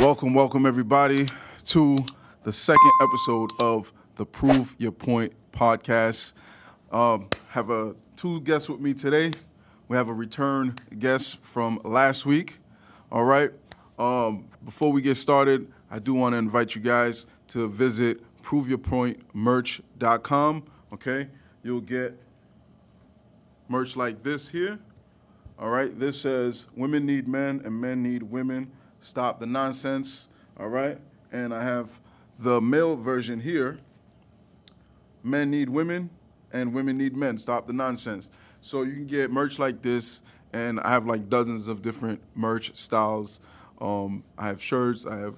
Welcome everybody to the second episode of the Prove Your Point podcast. Have two guests with me today. We have a return guest from last week. All right. Before we get started, I do want to invite you guys to visit proveyourpointmerch.com. Okay. You'll get merch like this here. All right. This says women need men and men need women. Stop the nonsense. All right. And I have the male version here. Men need women and women need men. Stop the nonsense. So you can get merch like this, and I have like dozens of different merch styles. I have shirts, I have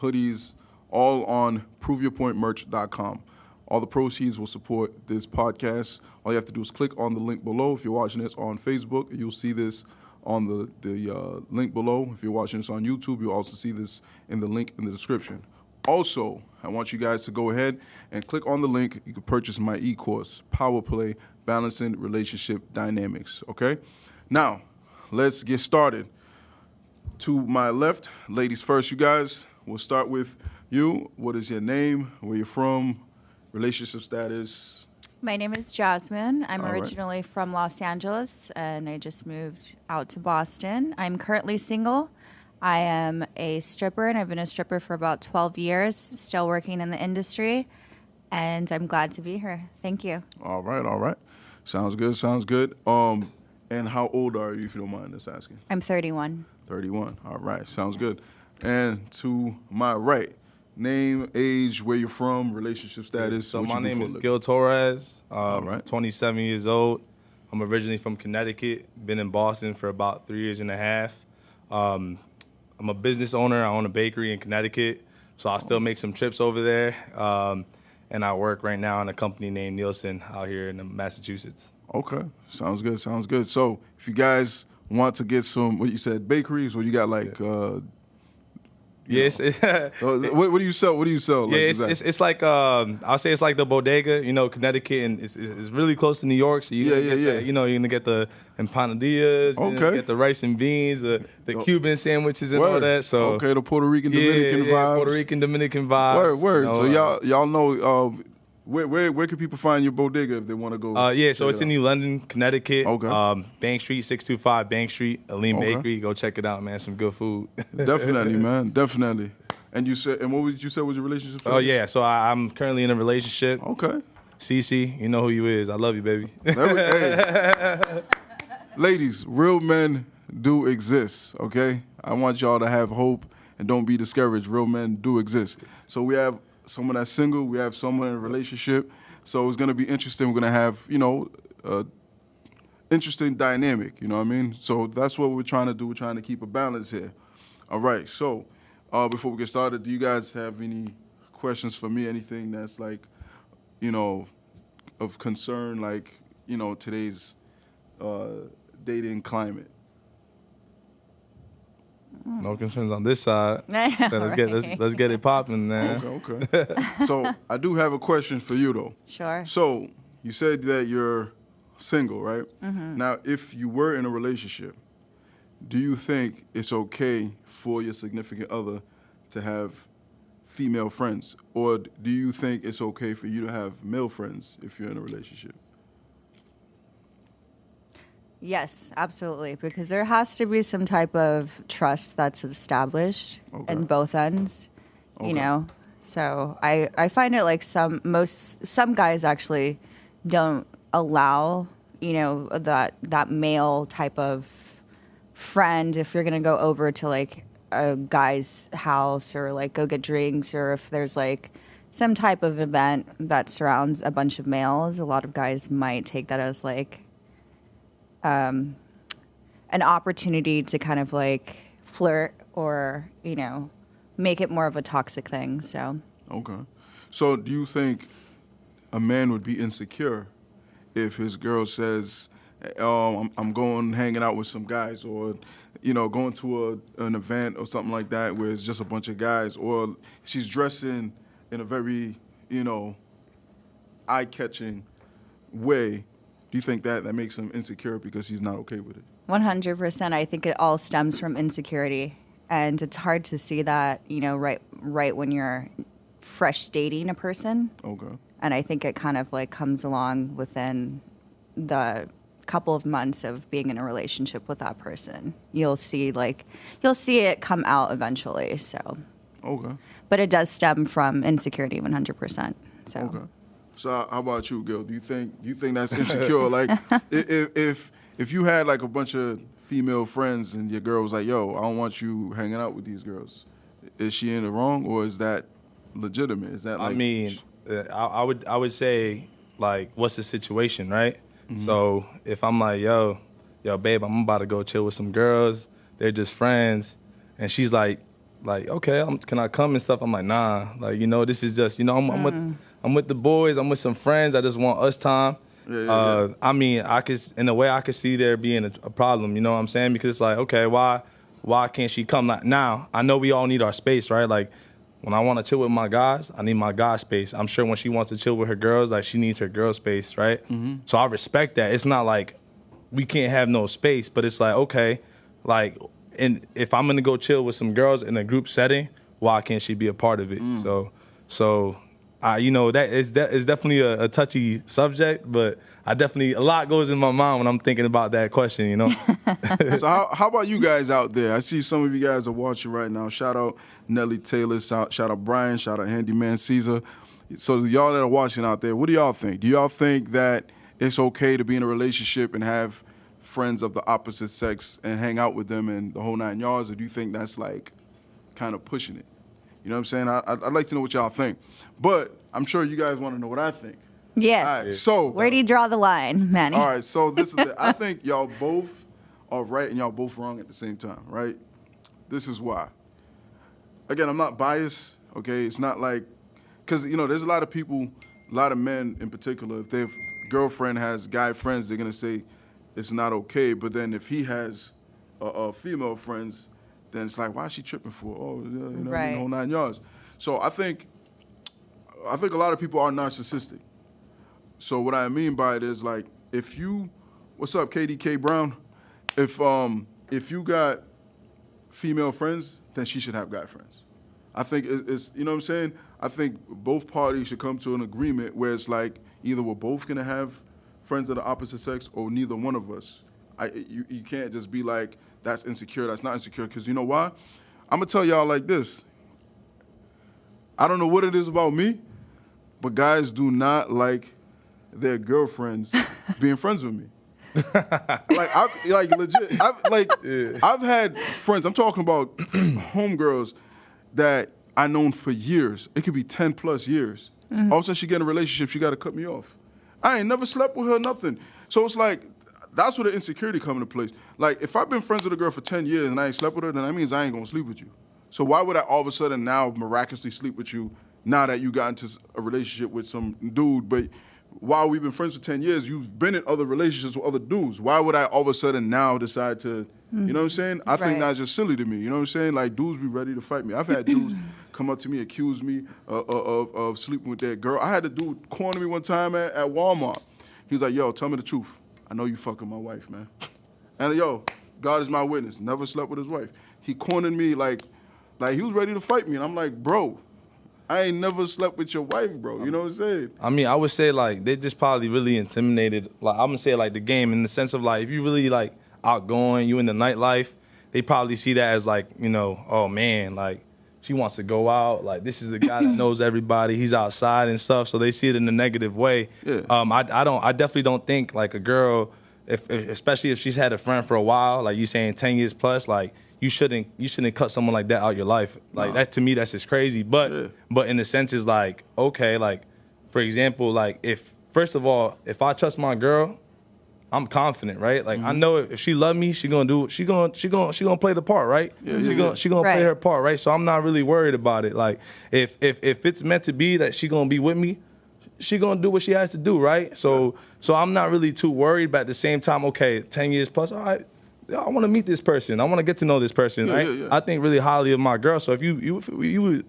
hoodies, all on proveyourpointmerch.com. All the proceeds will support this podcast. All you have to do is click on the link below. If you're watching this on Facebook, you'll see this on the link below. If you're watching this on YouTube, you'll also see this in the link in the description. Also, I want you guys to go ahead and click on the link. You can purchase my e-course, Power Play, Balancing Relationship Dynamics, okay? Now, let's get started. To my left, ladies first, you guys. We'll start with you. What is your name? Where you're from? Relationship status? My name is Jasmine. I'm All right. originally from Los Angeles, and I just moved out to Boston. I'm currently single. I am a stripper, and I've been a stripper for about 12 years, still working in the industry, and I'm glad to be here. Thank you. All right. Sounds good. And how old are you, if you don't mind us asking? I'm 31. 31. All right, sounds good. And to my right, name, age, where you're from, relationship status. So what my you do name for a is living. Gil Torres. right. 27 years old. I'm originally from Connecticut. Been in Boston for about 3 years and a half. I'm a business owner. I own a bakery in Connecticut, so I still make some trips over there. And I work right now in a company named Nielsen out here in Massachusetts. Okay, sounds good. So if you guys want to get some, what you said, bakeries, what you got like, Yes. what do you sell? What do you sell? Yeah, Like, it's like I'll say it's like the bodega, Connecticut, and it's really close to New York. So you're gonna get the empanadillas, you're Okay. gonna get the rice and beans, the Cuban sandwiches and all that. So okay, the Puerto Rican Dominican vibes. Puerto Rican Dominican vibes. Word. You know, So y'all know where can people find your bodega if they want to go? So it's in New London, Connecticut. Okay. Bank Street, 625 Bank Street, Aleem Okay. Bakery. Go check it out, man. Some good food. Definitely, man. Definitely. And what was you said was your relationship status? Oh yeah, so I'm currently in a relationship. Okay. Cece, you know who you is. I love you, baby. Hey. Ladies, real men do exist, okay? I want y'all to have hope and don't be discouraged. Real men do exist. So we have someone that's single. We have someone in a relationship. So it's going to be interesting. We're going to have, interesting dynamic, you know what I mean? So that's what we're trying to do. We're trying to keep a balance here. All right, so before we get started, do you guys have any questions for me? Anything that's like, of concern, like, today's dating climate? No concerns on this side. So let's get it popping, man. Okay. So I do have a question for you, though. Sure. So you said that you're single, right? Mm-hmm. Now, if you were in a relationship, do you think it's okay for your significant other to have female friends? Or do you think it's okay for you to have male friends if you're in a relationship? Yes, absolutely, because there has to be some type of trust that's established in both ends, So I find it like some guys actually don't allow, that male type of friend if you're going to go over to like a guy's house or like go get drinks, or if there's like some type of event that surrounds a bunch of males, a lot of guys might take that as like an opportunity to kind of like flirt or, make it more of a toxic thing. So. Okay. So do you think a man would be insecure if his girl says, I'm going hanging out with some guys, or, going to an event or something like that where it's just a bunch of guys, or she's dressing in a very, eye-catching way? Do you think that makes him insecure because he's not okay with it? 100%. I think it all stems from insecurity. and it's hard to see that, right when you're fresh dating a person. Okay. And I think it kind of like comes along within the couple of months of being in a relationship with that person. You'll see it come out eventually. So, Okay. but it does stem from insecurity 100%. So, Okay. So how about you, Gil? Do you think that's insecure? Like, if you had like a bunch of female friends and your girl was like, "Yo, I don't want you hanging out with these girls," is she in the wrong, or is that legitimate? Is that like? I mean, I would say, like, what's the situation, right? So if I'm like, yo, babe, I'm about to go chill with some girls. They're just friends, and she's like, okay, can I come and stuff? I'm like, nah, like, this is just, I'm with the boys. I'm with some friends. I just want us time. Yeah. I mean, in a way, I could see there being a problem. You know what I'm saying? Because it's like, okay, why can't she come? Like, now, I know we all need our space, right? Like, when I want to chill with my guys, I need my guy space. I'm sure when she wants to chill with her girls, like, she needs her girl space, right? So I respect that. It's not like we can't have no space, but it's like, okay, like, and if I'm gonna go chill with some girls in a group setting, why can't she be a part of it? So that is definitely a touchy subject, but a lot goes in my mind when I'm thinking about that question, So how about you guys out there? I see some of you guys are watching right now. Shout out Nelly Taylor, shout out Brian, shout out Handyman Caesar. So y'all that are watching out there, what do y'all think? Do y'all think that it's okay to be in a relationship and have friends of the opposite sex and hang out with them and the whole 9 yards, or do you think that's like kind of pushing it? You know what I'm saying? I'd like to know what y'all think. But I'm sure you guys want to know what I think. yes. All right, so Where do you draw the line, Manny? all right, so this is it. I think y'all both are right and y'all both wrong at the same time, right? This is why. Again, I'm not biased, okay? It's not like, because, there's a lot of people, a lot of men in particular, if their girlfriend has guy friends, they're going to say it's not okay. But then if he has female friends, then it's like, why is she tripping for? Oh, Right. the whole 9 yards. So I think a lot of people are narcissistic. So what I mean by it is like, what's up, KDK Brown? If you got female friends, then she should have guy friends. I think it's you know what I'm saying? I think both parties should come to an agreement where it's like either we're both gonna have friends of the opposite sex or neither one of us. You can't just be like, that's insecure, that's not insecure, because you know why? I'm gonna tell y'all like this. I don't know what it is about me, but guys do not like their girlfriends being friends with me. Legit. I've had friends. I'm talking about homegirls that I known for years. It could be 10 plus years. All of a sudden she get in a relationship, she got to cut me off. I ain't never slept with her, nothing. So it's like, that's where the insecurity come into place. Like, if I've been friends with a girl for 10 years and I ain't slept with her, then that means I ain't gonna sleep with you. So why would I all of a sudden now miraculously sleep with you now that you got into a relationship with some dude, but while we've been friends for 10 years, you've been in other relationships with other dudes. Why would I all of a sudden now decide to, you know what I'm saying? I think Right. that's just silly to me, you know what I'm saying? Like, dudes be ready to fight me. I've had dudes come up to me, accuse me of sleeping with their girl. I had a dude corner me one time at Walmart. He was like, yo, tell me the truth. I know you fucking my wife, man. And yo, God is my witness. Never slept with his wife. He cornered me like he was ready to fight me. And I'm like, bro, I ain't never slept with your wife, bro. You know what I'm saying? I mean, I would say, like, they just probably really intimidated. Like, I'm going to say, like, the game in the sense of, like, if you really, like, outgoing, you in the nightlife, they probably see that as, like, oh, man, like, she wants to go out. Like, this is the guy that knows everybody. He's outside and stuff. So they see it in a negative way. Yeah. I definitely don't think, like, a girl, especially if she's had a friend for a while, like you saying 10 years plus, like, you shouldn't cut someone like that out your life. Like, that to me, that's just crazy. But in the sense is like, okay, like, for example, like, first of all, if I trust my girl, I'm confident, right? Like, I know if she love me, she gonna play the part, right? She gonna Right. play her part, right? So I'm not really worried about it. Like, if it's meant to be that she gonna be with me, she gonna do what she has to do, right? So I'm not really too worried. But at the same time, okay, 10 years plus, all right, I want to meet this person. I want to get to know this person, right? Yeah. I think really highly of my girl. So if you were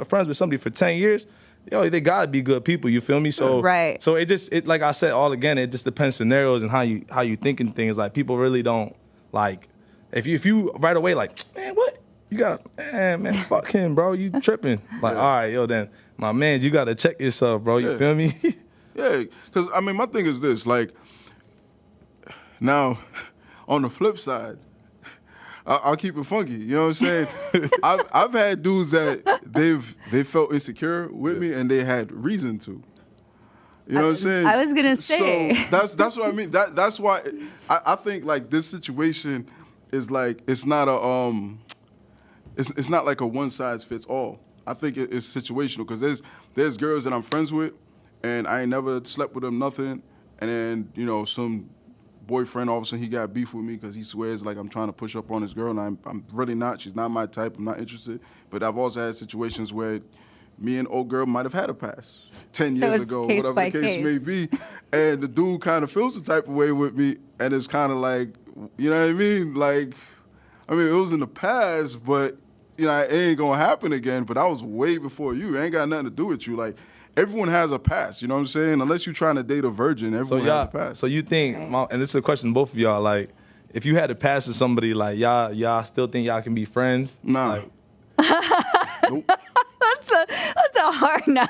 friends with somebody for 10 years, they gotta be good people. You feel me? So Right. So it like I said, it just depends scenarios and how you thinking things. Like, people really don't like if you right away like, man, what? you got, man, fuck him, bro. You tripping. Like, all right, yo, then, my man, you got to check yourself, bro. You feel me? Yeah, because, I mean, my thing is this, like, now, on the flip side, I'll keep it funky. You know what I'm saying? I've had dudes that they felt insecure with me and they had reason to. You know what I'm saying? I was gonna say. So that's what I mean. That's why I think like this situation is like it's not like a one size fits all. I think it's situational because there's girls that I'm friends with and I ain't never slept with them nothing, and then some boyfriend all of a sudden he got beef with me because he swears like I'm trying to push up on his girl, and I'm really not. She's not my type. I'm not interested. But I've also had situations where me and old girl might have had a pass 10 years ago, whatever the case may be, and the dude kind of feels the type of way with me, and it's kind of like, you know what I mean? Like, I mean, it was in the past, but it ain't gonna happen again. But I was way before you. It ain't got nothing to do with you. Like, everyone has a past, you know what I'm saying? Unless you're trying to date a virgin, everyone has a past. So you think, and this is a question to both of y'all, like, if you had to pass to somebody, like, y'all still think y'all can be friends? Nah. Like, Nope. That's a hard no.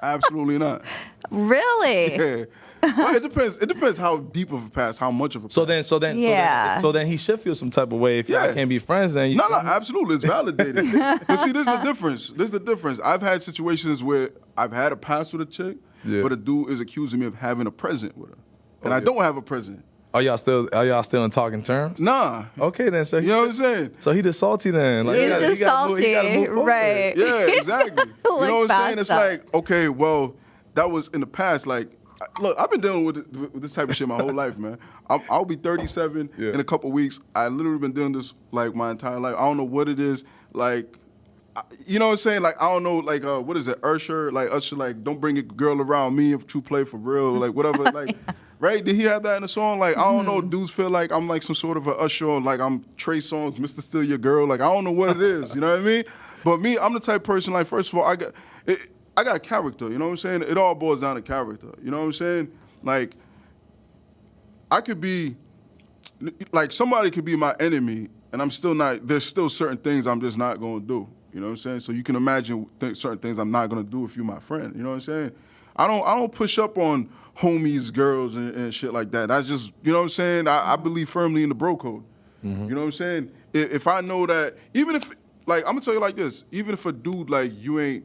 Absolutely not. Really? Yeah. Well, it depends. It depends how deep of a past, how much of a past. So then he should feel some type of way if y'all can't be friends. Then no, absolutely, it's validated. But see, there's the difference. There's the difference. I've had situations where I've had a past with a chick, but a dude is accusing me of having a present with her, and I don't have a present. Are y'all still in talking terms? Nah. Okay, then. So you know what I'm saying? So he just salty then. Like, He's just salty, right? Yeah, exactly. You know what I'm saying? It's pasta. like, okay, well, that was in the past. Like, look, I've been dealing with this type of shit my whole life, man. I'll be 37 in a couple weeks. I literally been doing this like my entire life. I don't know what it is. Like, you know what I'm saying? Like, I don't know, like, what is it? Usher, like, don't bring a girl around me if true play for real, like, whatever, like. Right? Did he have that in the song? Like, I don't know. Dudes feel like I'm like some sort of a Usher, like I'm Trey Songz, Mr. Still Your Girl. Like, I don't know what it is. You know what I mean? But me, I'm the type of person, like, first of all, I got character. You know what I'm saying? It all boils down to character. You know what I'm saying? Like, I could be, like, somebody could be my enemy, and I'm still not, there's still certain things I'm just not going to do. You know what I'm saying? So you can imagine certain things I'm not going to do if you're my friend. You know what I'm saying? I don't push up on homies, girls, and shit like that. That's just, you know what I'm saying? I believe firmly in the bro code. Mm-hmm. You know what I'm saying? If I know that, even if, like, I'm going to tell you like this, even if a dude, like, you ain't,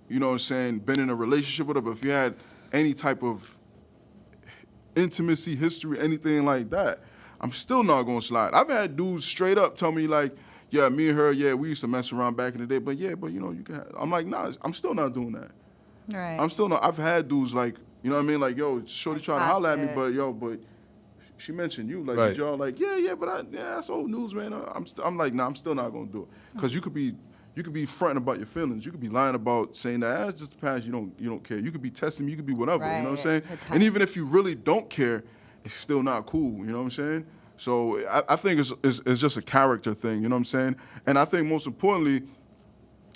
you know what I'm saying, been in a relationship with her, but if you had any type of intimacy, history, anything like that, I'm still not going to slide. I've had dudes straight up tell me, like, yeah, me and her, yeah, we used to mess around back in the day, but you know, you can. I'm like, nah, I'm still not doing that. Right. I'm still not. I've had dudes like, you know what I mean, like, yo, shorty trying to holler at me, but she mentioned you, like, right. Y'all like, but that's old news, man. I'm like, nah, I'm still not gonna do it, because you could be fronting about your feelings, you could be lying about saying that it's just the past, you don't care. You could be testing me, you could be whatever, right. You know what I'm saying? And even if you really don't care, it's still not cool. You know what I'm saying? So I think it's just a character thing, you know what I'm saying? And I think most importantly,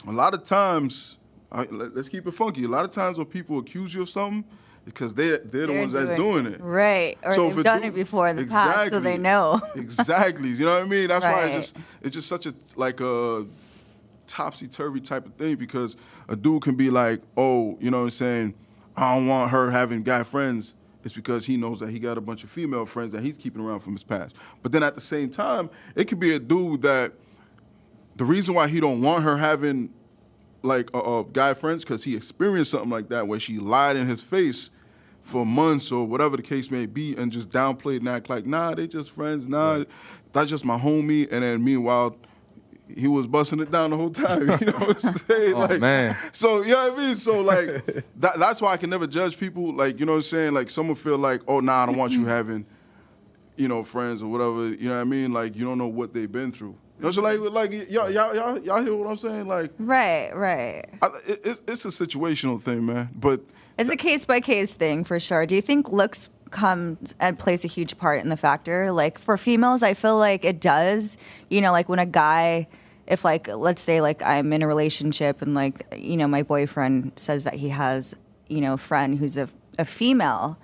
a lot of times, let's keep it funky, a lot of times when people accuse you of something, because they're the ones that's doing it. Right, or so they've done it before in the past, so they know. Exactly, you know what I mean? That's right. why it's just such a topsy-turvy type of thing, because a dude can be like, oh, you know what I'm saying, I don't want her having guy friends. It's because he knows that he got a bunch of female friends that he's keeping around from his past. But then at the same time, it could be a dude that the reason why he don't want her having like guy friends, because he experienced something like that where she lied in his face for months or whatever the case may be, and just downplayed and act like, nah, they just friends, nah, right. That's just my homie. And then meanwhile, he was busting it down the whole time, you know what I'm saying? Oh, man. So, you know what I mean? So, like, that's why I can never judge people. Like, you know what I'm saying? Like, someone feel like, oh, nah, I don't want you having, you know, friends or whatever. You know what I mean? Like, you don't know what they've been through. You know, so, like y'all hear what I'm saying? Like, right. It's a situational thing, man. But it's a case-by-case thing, for sure. Do you think looks comes and plays a huge part in the factor? Like, for females, I feel like it does. You know, like, when a guy... If, like, let's say, like, I'm in a relationship and, like, you know, my boyfriend says that he has, you know, a friend who's a female,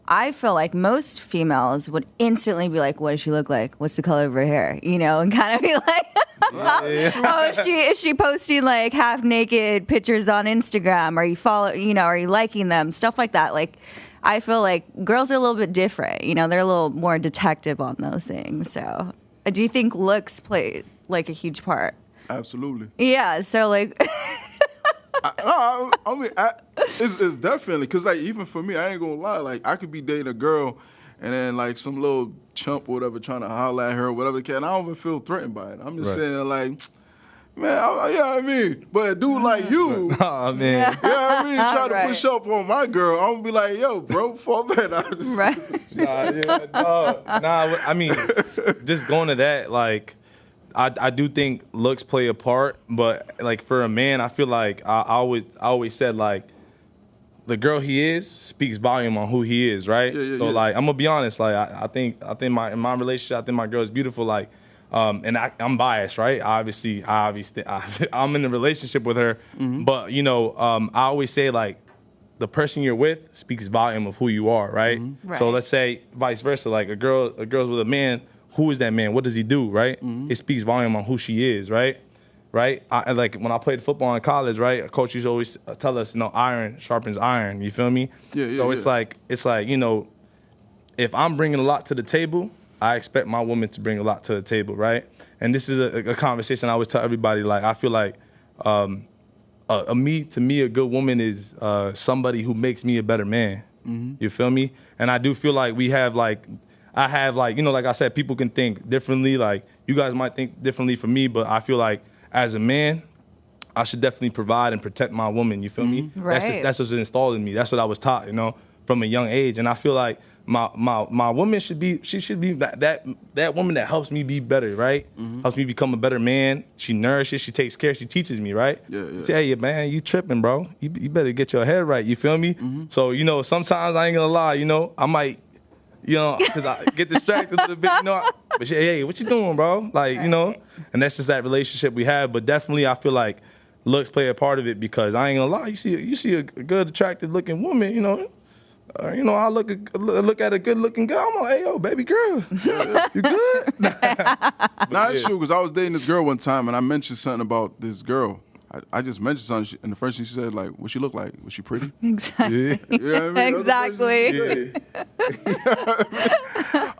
I feel like most females would instantly be like, what does she look like? What's the color of her hair? You know, and kind of be like, Oh, is she posting like half naked pictures on Instagram? Are are you liking them? Stuff like that. Like, I feel like girls are a little bit different. They're a little more detective on those things. So, do you think looks play like a huge part? Absolutely. Yeah. So like. It's definitely because like even for me, I ain't gonna lie. Like I could be dating a girl, and then like some little chump or whatever trying to holler at her or whatever the case. And I don't even feel threatened by it. I'm just saying like, man, I mean, but a dude like you, Oh man. you know what I mean, try to Right. push up on my girl, I'm gonna be like, yo, bro, fall back. Right. I mean, just going to that, like, I do think looks play a part, but like for a man, I feel like I always said like the girl he is speaks volume on who he is, right? So like I'm gonna be honest, like I think in my relationship, I think my girl is beautiful, like, and I'm biased, right? Obviously, I'm in a relationship with her, but I always say like the person you're with speaks volume of who you are, right? Right. So let's say vice versa, like a girl's with a man. Who is that man? What does he do, right? It speaks volume on who she is, right? Right? Like when I played football in college, right? A coach used to always tell us, iron sharpens iron. You feel me? So it's like, if I'm bringing a lot to the table, I expect my woman to bring a lot to the table, right? And this is a conversation I always tell everybody. Like I feel like to me, a good woman is somebody who makes me a better man. You feel me? And I do feel like I have like I said, people can think differently. Like you guys might think differently from me, but I feel like as a man, I should definitely provide and protect my woman. You feel me? Right. That's what's installed in me. That's what I was taught, from a young age. And I feel like my woman should be that woman that helps me be better, right? Helps me become a better man. She nourishes, she takes care, she teaches me, right? Yeah. Say, hey, man, you tripping, bro. You better get your head right. You feel me? So sometimes I ain't gonna lie. I might. Because I get distracted a little bit, But hey, what you doing, bro? Like, and that's just that relationship we have. But definitely, I feel like looks play a part of it because I ain't gonna lie. You see a good, attractive looking woman, I look at a good looking girl. I'm like, hey, yo, baby girl, you good? Nah, it's true because I was dating this girl one time and I mentioned something about this girl. I just mentioned something, and the first thing she said, like, what she look like? Was she pretty? Exactly. You know what I mean? Exactly.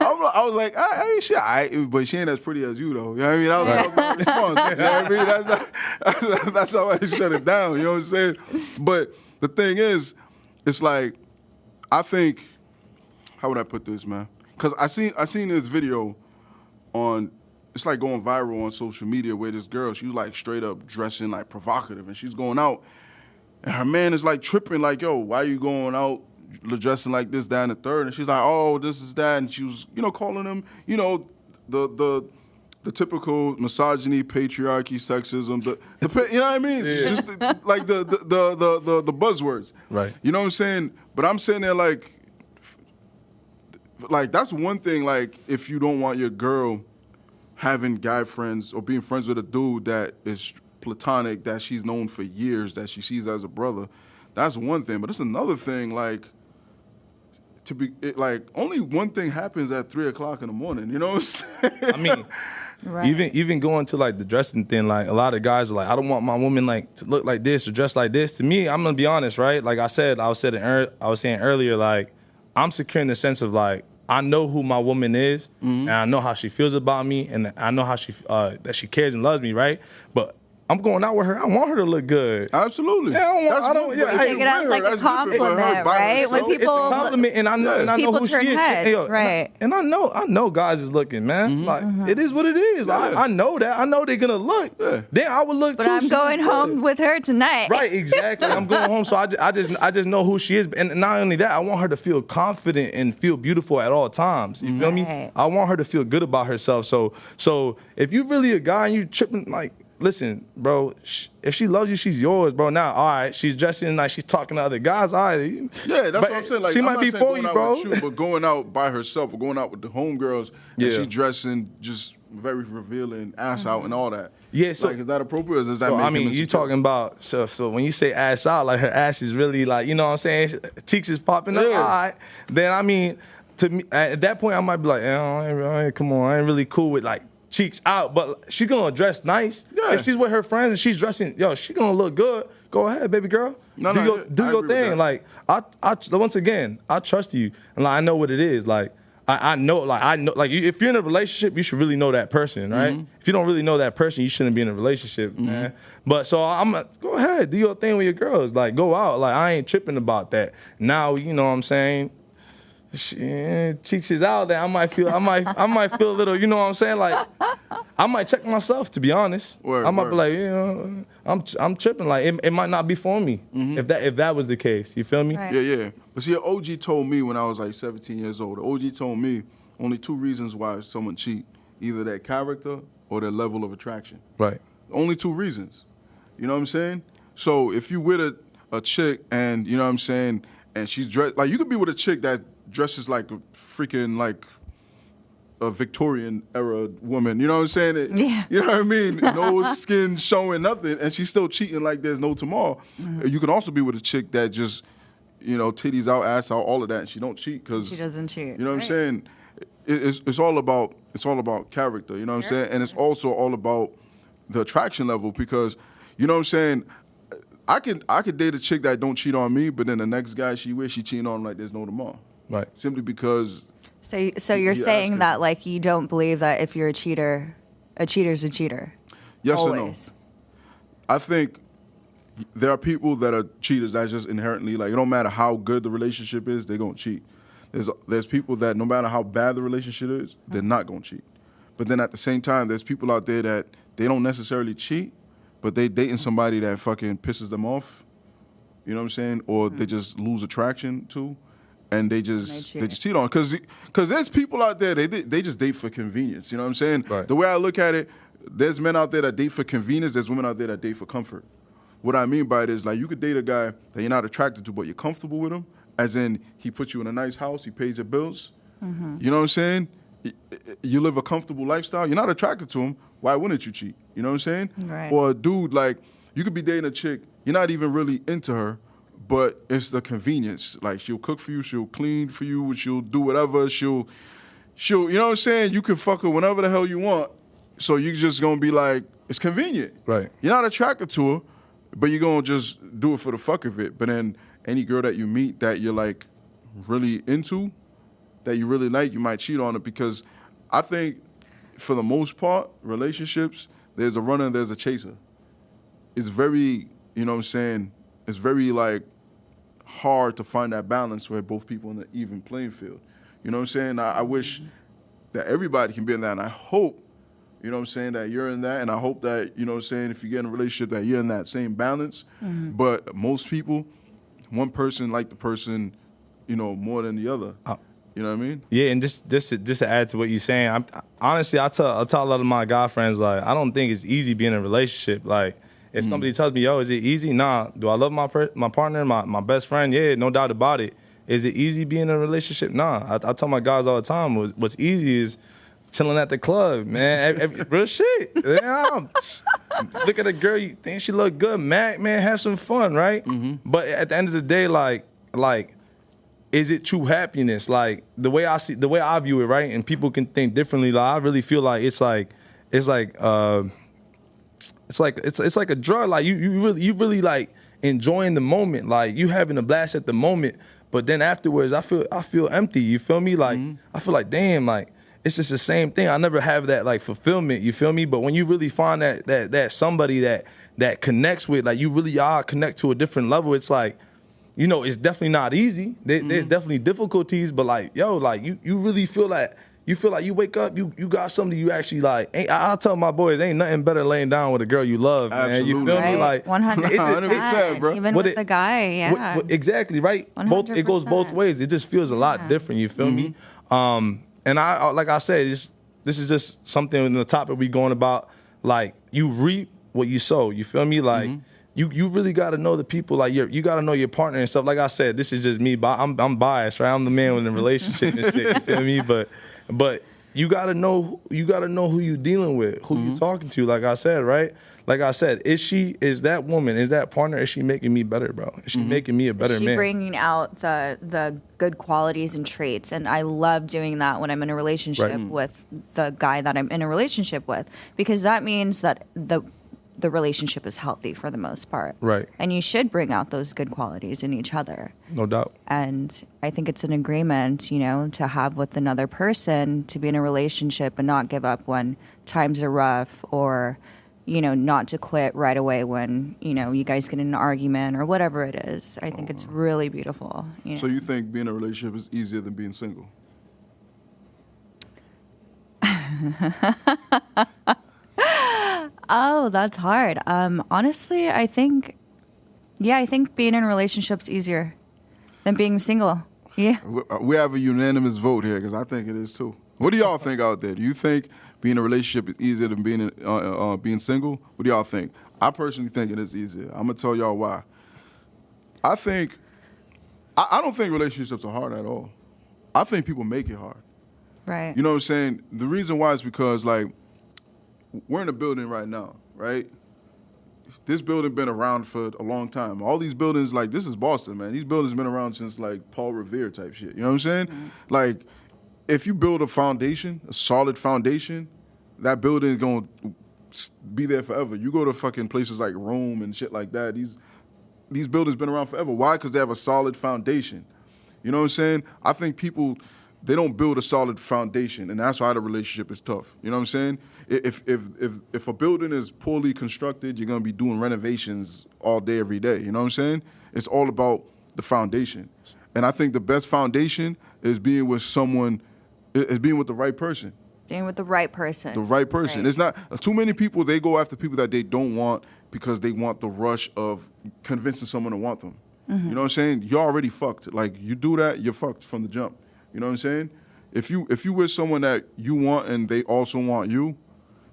I was like, I ain't shit, but she ain't as pretty as you, though. You know what I mean? That was my response. You know what I mean? That's how I shut it down. You know what I'm saying? But the thing is, it's like, I think, how would I put this, man? Because I seen this video on. It's like going viral on social media where this girl, she was like straight up dressing like provocative and she's going out and her man is like tripping like, yo, why are you going out dressing like this, that, and the third? And she's like, oh, this is that. And she was, calling him, the typical misogyny, patriarchy, sexism, you know what I mean? Yeah. Just like the buzzwords. Right. You know what I'm saying? But I'm saying there like that's one thing, like if you don't want your girl having guy friends or being friends with a dude that is platonic, that she's known for years, that she sees as a brother, that's one thing. But it's another thing, like, only one thing happens at 3 o'clock in the morning, you know what I'm saying? I mean, Right. even going to like the dressing thing, like a lot of guys are like, I don't want my woman like to look like this or dress like this. To me, I'm gonna be honest, right? Like I was saying earlier, like I'm secure in the sense of like, I know who my woman is, and I know how she feels about me, and I know how that she cares and loves me, right? But I'm going out with her. I want her to look good. Absolutely. Yeah, I don't. You take it as like a compliment, right? When It's a people compliment, and I know people who she turn is. heads, Hey, yo, right? And I know guys is looking, man. Like it is what it is. Like, I know that. I know they're gonna look. Yeah. Then I would look But too. I'm She going looks home good. with her tonight. Right, exactly. I'm going home, so I just know who she is, and not only that, I want her to feel confident and feel beautiful at all times. You feel me? Right. I want her to feel good about herself. So if you really a guy and you tripping, like, listen, bro, if she loves you, she's yours, bro. Now, all right, she's dressing like she's talking to other guys. All right, Yeah, that's what I'm saying. Like, she I'm might not be saying for going you, out bro. with you, but going out by herself or going out with the homegirls and Yeah. she's dressing just very revealing, ass out and all that. Yeah, so- like, is that appropriate? Or does that So make I mean, him you insecure? talking about so when you say ass out, like her ass is really like, you know what I'm saying? Cheeks is popping up. Yeah. All right. Then I mean, to me at that point, I might be like, come on, I ain't really cool with like cheeks out, but she's gonna dress nice. Yeah. If she's with her friends and she's dressing, she gonna look good. Go ahead, baby girl. No, do no, your, I do your agree with thing. that. Like I once again, I trust you, and like I know what it is. Like I know, if you're in a relationship, you should really know that person, right? Mm-hmm. If you don't really know that person, you shouldn't be in a relationship, man. But so I'm go ahead, do your thing with your girls. Like go out. Like I ain't tripping about that. Now you know what I'm saying. Cheeks is out there. I might feel a little, you know what I'm saying? Like, I might check myself, to be honest. I might be like, I'm tripping. Like, it might not be for me if that was the case. You feel me? Right. Yeah. But see, an OG told me when I was like 17 years old. The OG told me only 2 reasons why someone cheat: either their character or their level of attraction. Right. Only 2 reasons. You know what I'm saying? So if you with a chick and you know what I'm saying, and she's dressed like, you could be with a chick that dresses like a freaking like a Victorian era woman, you know what I'm saying? Yeah. You know what I mean? No skin showing, nothing, and she's still cheating like there's no tomorrow. You can also be with a chick that just, titties out, ass out, all of that, and she don't cheat because She doesn't cheat. You know what I'm saying? It's all about character. You know what I'm saying? And it's also all about the attraction level because, you know what I'm saying? I could date a chick that don't cheat on me, but then the next guy she with, she cheating on like there's no tomorrow. Right. Simply because. So you're saying that like you don't believe that if you're a cheater's a cheater. Yes Always. or no? I think there are people that are cheaters that's just inherently like, it don't matter how good the relationship is, they're gonna cheat. There's people that no matter how bad the relationship is, they're not gonna cheat. But then at the same time, there's people out there that they don't necessarily cheat, but they dating somebody that fucking pisses them off. You know what I'm saying? Or they just lose attraction to. And they just cheat on, because there's people out there they just date for convenience. You know what I'm saying? Right. The way I look at it, there's men out there that date for convenience. There's women out there that date for comfort. What I mean by it is like you could date a guy that you're not attracted to, but you're comfortable with him. As in, he puts you in a nice house, he pays your bills. You know what I'm saying? You live a comfortable lifestyle. You're not attracted to him. Why wouldn't you cheat? You know what I'm saying? Right. Or a dude like you could be dating a chick, you're not even really into her. But it's the convenience. Like she'll cook for you, she'll clean for you, she'll do whatever, she'll, you know what I'm saying? You can fuck her whenever the hell you want. So you just gonna be like, it's convenient. Right. You're not attracted to her, but you're gonna just do it for the fuck of it. But then any girl that you meet that you're like really into, that you really like, you might cheat on her because I think for the most part, relationships, there's a runner and there's a chaser. It's very, you know what I'm saying? It's very like hard to find that balance where both people in the even playing field. You know what I'm saying? I wish that everybody can be in that, and I hope, you know what I'm saying, that you're in that, and I hope that, you know what I'm saying, if you get in a relationship that you're in that same balance. But most people, one person like the person, more than the other. You know what I mean? Yeah, and just to add to what you're saying, honestly, I tell a lot of my guy friends, like, I don't think it's easy being in a relationship. Like, if somebody tells me, yo, is it easy? Nah. Do I love my partner, my best friend? Yeah, no doubt about it. Is it easy being in a relationship? Nah. I tell my guys all the time, what's easy is chilling at the club, man. Real shit. Yeah, look at a girl, you think she look good, man, have some fun, right? But at the end of the day, like, is it true happiness? Like, the way I view it, right? And people can think differently. Like, I really feel like it's like a drug. Like you really like enjoying the moment. Like you having a blast at the moment, but then afterwards I feel empty. You feel me? Like I feel like damn, like it's just the same thing. I never have that like fulfillment. You feel me? But when you really find that somebody that connects with, like you really are connect to a different level, it's like, it's definitely not easy. There's definitely difficulties, but like yo, like you really feel like. You feel like you wake up, you got something you actually like. I'll tell my boys, ain't nothing better laying down with a girl you love, man. Absolutely. You feel Right? me? Like 100%, bro. even with the guy, yeah. Exactly, right? It goes both 100%. ways. It just feels a lot different. You feel me? And I like I said, this is just something in the topic we going about. Like you reap what you sow. You feel me? Like. You really got to know the people, like you got to know your partner and stuff. Like I said, this is just me, but I'm biased, right? I'm the man in the relationship and shit. You feel me? But you gotta know who you dealing with, who you talking to. Like I said, right? Like I said, is that woman, is that partner, is she making me better, bro? Is she making me a better Is she man? bringing out the good qualities and traits? And I love doing that when I'm in a relationship with the guy that I'm in a relationship with, because that means that the relationship is healthy for the most part. Right. And you should bring out those good qualities in each other. No doubt. And I think it's an agreement, to have with another person, to be in a relationship and not give up when times are rough, or, not to quit right away when, you guys get in an argument or whatever it is. I think it's really beautiful. So you think being in a relationship is easier than being single? Oh, that's hard. Honestly, I think being in a relationship's easier than being single. Yeah. We have a unanimous vote here because I think it is too. What do y'all think out there? Do you think being in a relationship is easier than being single? What do y'all think? I personally think it is easier. I'm gonna tell y'all why. I don't think relationships are hard at all. I think people make it hard. Right. You know what I'm saying? The reason why is because, like, we're in a building right now, right? This building been around for a long time. All these buildings, like, this is Boston, man. These buildings been around since, like, Paul Revere type shit. You know what I'm saying? Mm-hmm. Like, if you build a foundation, a solid foundation, that building is going to be there forever. You go to fucking places like Rome and shit like that, these buildings been around forever. Why? Because they have a solid foundation. You know what I'm saying? I think people, they don't build a solid foundation, and that's why the relationship is tough. You know what I'm saying? If a building is poorly constructed, you're gonna be doing renovations all day, every day. You know what I'm saying? It's all about the foundation, and I think the best foundation is being with the right person. Being with the right person. The right person. Right. It's not too many people. They go after people that they don't want because they want the rush of convincing someone to want them. Mm-hmm. You know what I'm saying? You're already fucked. Like, you do that, you're fucked from the jump. You know what I'm saying? If you with someone that you want and they also want you,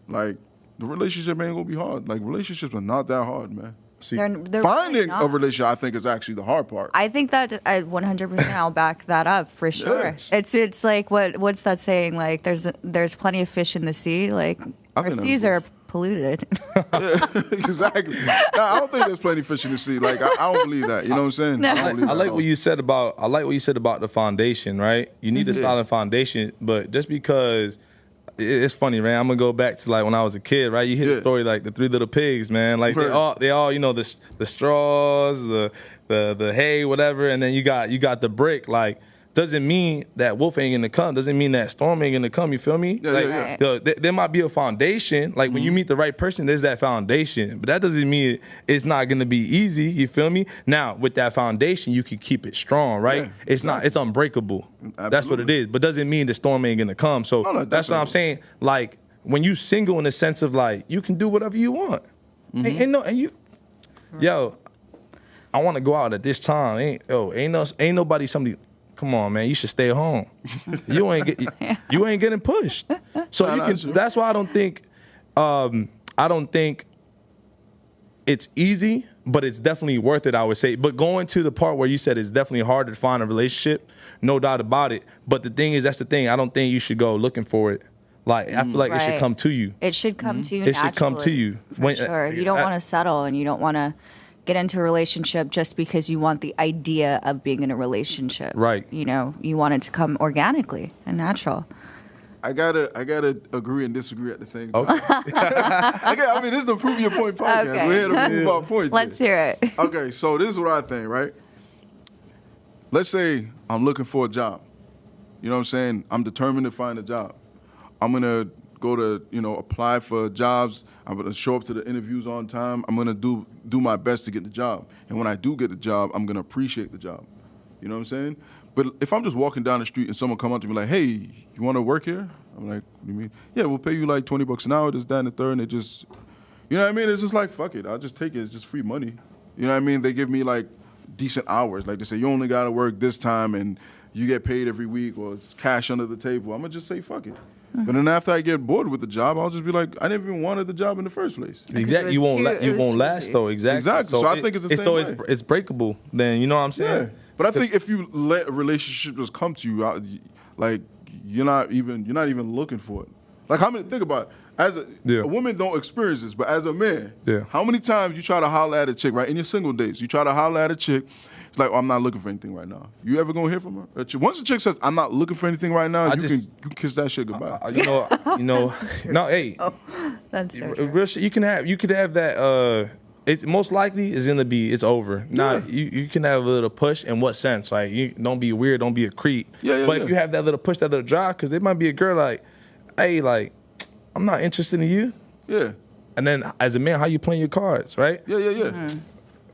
like, the relationship ain't gonna be hard. Like, relationships are not that hard, man. See, they're finding really not. a relationship, I think, is actually the hard part. I think that I 100% I'll back that up for sure. Yes. It's like what's that saying? Like, there's plenty of fish in the sea. Like, our seas are polluted. Yeah, exactly. No, I don't think there's plenty of fish in the sea. Like, I don't believe that. You know what I'm saying? No. I like what you said about the foundation, right? You need a solid foundation, but just because it's funny, man. I'm gonna go back to, like, when I was a kid, right? You hear the story, like, the Three Little Pigs, man. Like, they all the straws, the hay, whatever, and then you got the brick. Like, doesn't mean that wolf ain't gonna come. Doesn't mean that storm ain't gonna come. You feel me? Yeah, like, yo, there might be a foundation. Like, when you meet the right person, there's that foundation. But that doesn't mean it's not gonna be easy. You feel me? Now, with that foundation, you can keep it strong, right? Yeah, it's not. It's unbreakable. Absolutely. That's what it is. But doesn't mean the storm ain't gonna come. So that's what I'm saying. Like, when you single in the sense of, like, you can do whatever you want. Yo, I want to go out at this time. Ain't nobody somebody. Come on, man. You should stay home. You ain't getting pushed. So that's why I don't think it's easy, but it's definitely worth it, I would say. But going to the part where you said it's definitely hard to find a relationship, no doubt about it. But the thing is, that's the thing. I don't think you should go looking for it. Like, I feel like it should come to you. It should come to you It should come to you. For sure. You don't want to settle, and you don't want to get into a relationship just because you want the idea of being in a relationship. Right. You want it to come organically and natural. I gotta agree and disagree at the same time. Okay. I mean, this is the Prove Your Point podcast. Okay. We're here to prove our points. Let's hear it. Okay, so this is what I think, right? Let's say I'm looking for a job. You know what I'm saying? I'm determined to find a job. I'm gonna go to, apply for jobs. I'm gonna show up to the interviews on time. I'm gonna do my best to get the job. And when I do get the job, I'm gonna appreciate the job. You know what I'm saying? But if I'm just walking down the street and someone come up to me like, "Hey, you want to work here?" I'm like, "What do you mean?" "Yeah, we'll pay you like $20 an hour, this, that, and the third." And it just, you know what I mean? It's just like, fuck it, I'll just take it. It's just free money. You know what I mean? They give me like decent hours. Like, they say, you only gotta work this time and you get paid every week, or it's cash under the table. I'm gonna just say, fuck it. But then after I get bored with the job, I'll just be like, I never even wanted the job in the first place. Exactly. You won't last though. Exactly. So I think it's the same way. It's breakable. Then, you know what I'm saying? Yeah. But I think if you let a relationship just come to you, like, you're not even looking for it. Like, how many? Think about it. A woman don't experience this, but as a man, how many times you try to holler at a chick, right? In your single days, you try to holler at a chick. It's like, oh, I'm not looking for anything right now. You ever gonna hear from her? Once the chick says, I'm not looking for anything right now, you can kiss that shit goodbye. No, hey, that's so real shit. You could have that. It's most likely is gonna be it's over. Now you can have a little push. In what sense? Like, you don't be weird, don't be a creep. But if you have that little push, that little drive, because there might be a girl like, hey, like, I'm not interested in you. Yeah. And then as a man, how you playing your cards, right? Yeah. Mm-hmm.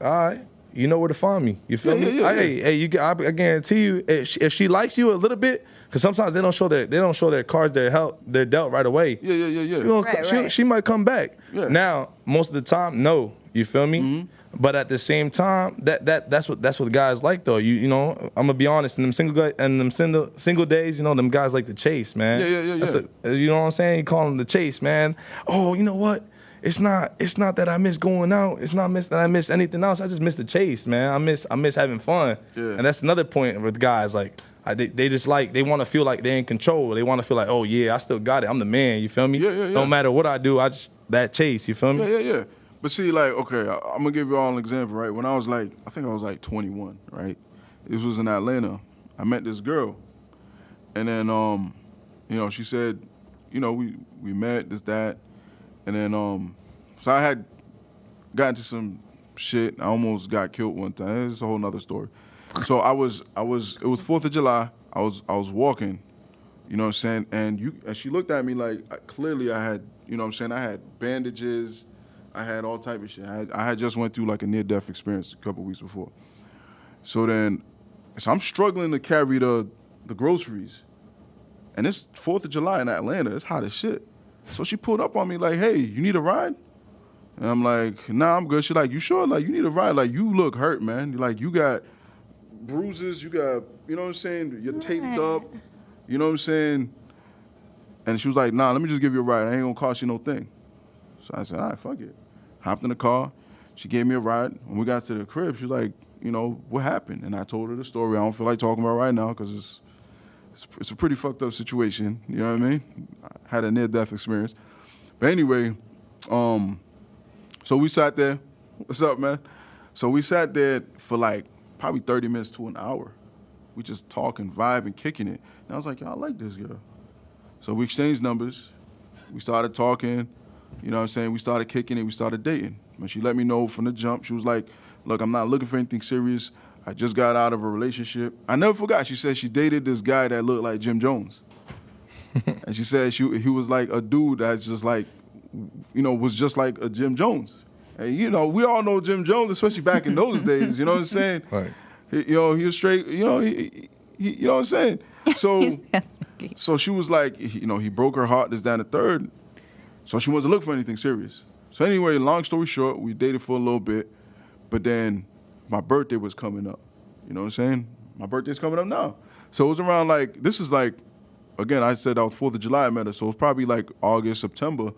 All right. You know where to find me. You feel me? Hey, I guarantee you, if she likes you a little bit, because sometimes they don't show their cards they're dealt right away. Yeah. She might come back. Yeah. Now, most of the time, no. You feel me? Mm-hmm. But at the same time, that's what guys like though. You know, I'm gonna be honest. In them single days, you know, them guys like to chase, man. Yeah. You know what I'm saying? You call them the chase, man. Oh, you know what? It's not that I miss going out. It's not that I miss anything else. I just miss the chase, man. I miss having fun. Yeah. And that's another point with guys. Like, they just like, they want to feel like they're in control. They want to feel like, oh yeah, I still got it. I'm the man. You feel me? Yeah. No matter what I do, I just that chase. You feel me? Yeah. But see, like, okay, I'm gonna give you all an example, right? When I was like, I think I was like 21, right? This was in Atlanta. I met this girl, and then, you know, she said, you know, we met, this, that, and then, so I had got into some shit. I almost got killed one time. It's a whole nother story. So it was 4th of July. I was walking, you know what I'm saying? And she looked at me like, clearly I had, you know what I'm saying? I had bandages. I had all type of shit. I had just went through like a near-death experience a couple weeks before. So I'm struggling to carry the groceries. And it's 4th of July in Atlanta. It's hot as shit. So she pulled up on me like, hey, you need a ride? And I'm like, nah, I'm good. She like, you sure? Like, you need a ride? Like, you look hurt, man. Like, you got bruises. You got, you know what I'm saying? You're taped up. You know what I'm saying? And she was like, nah, let me just give you a ride. I ain't gonna cost you no thing. So I said, all right, fuck it. Hopped in the car. She gave me a ride. When we got to the crib, she was like, you know, what happened? And I told her the story. I don't feel like talking about it right now because it's a pretty fucked up situation. You know what I mean? I had a near-death experience. But anyway, so we sat there. What's up, man? So we sat there for like probably 30 minutes to an hour. We just talking, vibing, kicking it. And I was like, yo, I like this girl. So we exchanged numbers. We started talking. You know what I'm saying? We started kicking it. We started dating. When she let me know from the jump, she was like, look, I'm not looking for anything serious. I just got out of a relationship. I never forgot. She said she dated this guy that looked like Jim Jones. And she said he was like a dude that's just like, you know, was just like a Jim Jones. And, you know, we all know Jim Jones, especially back in those days. You know what I'm saying? Right. You know, he was straight, you know, he you know what I'm saying? So she was like, you know, he broke her heart, this, that, and the third. So she wasn't looking for anything serious. So anyway, long story short, we dated for a little bit, but then my birthday was coming up. You know what I'm saying? My birthday's coming up now. So it was around like, this is like, again, I said I was 4th of July I met her, so it was probably like August, September.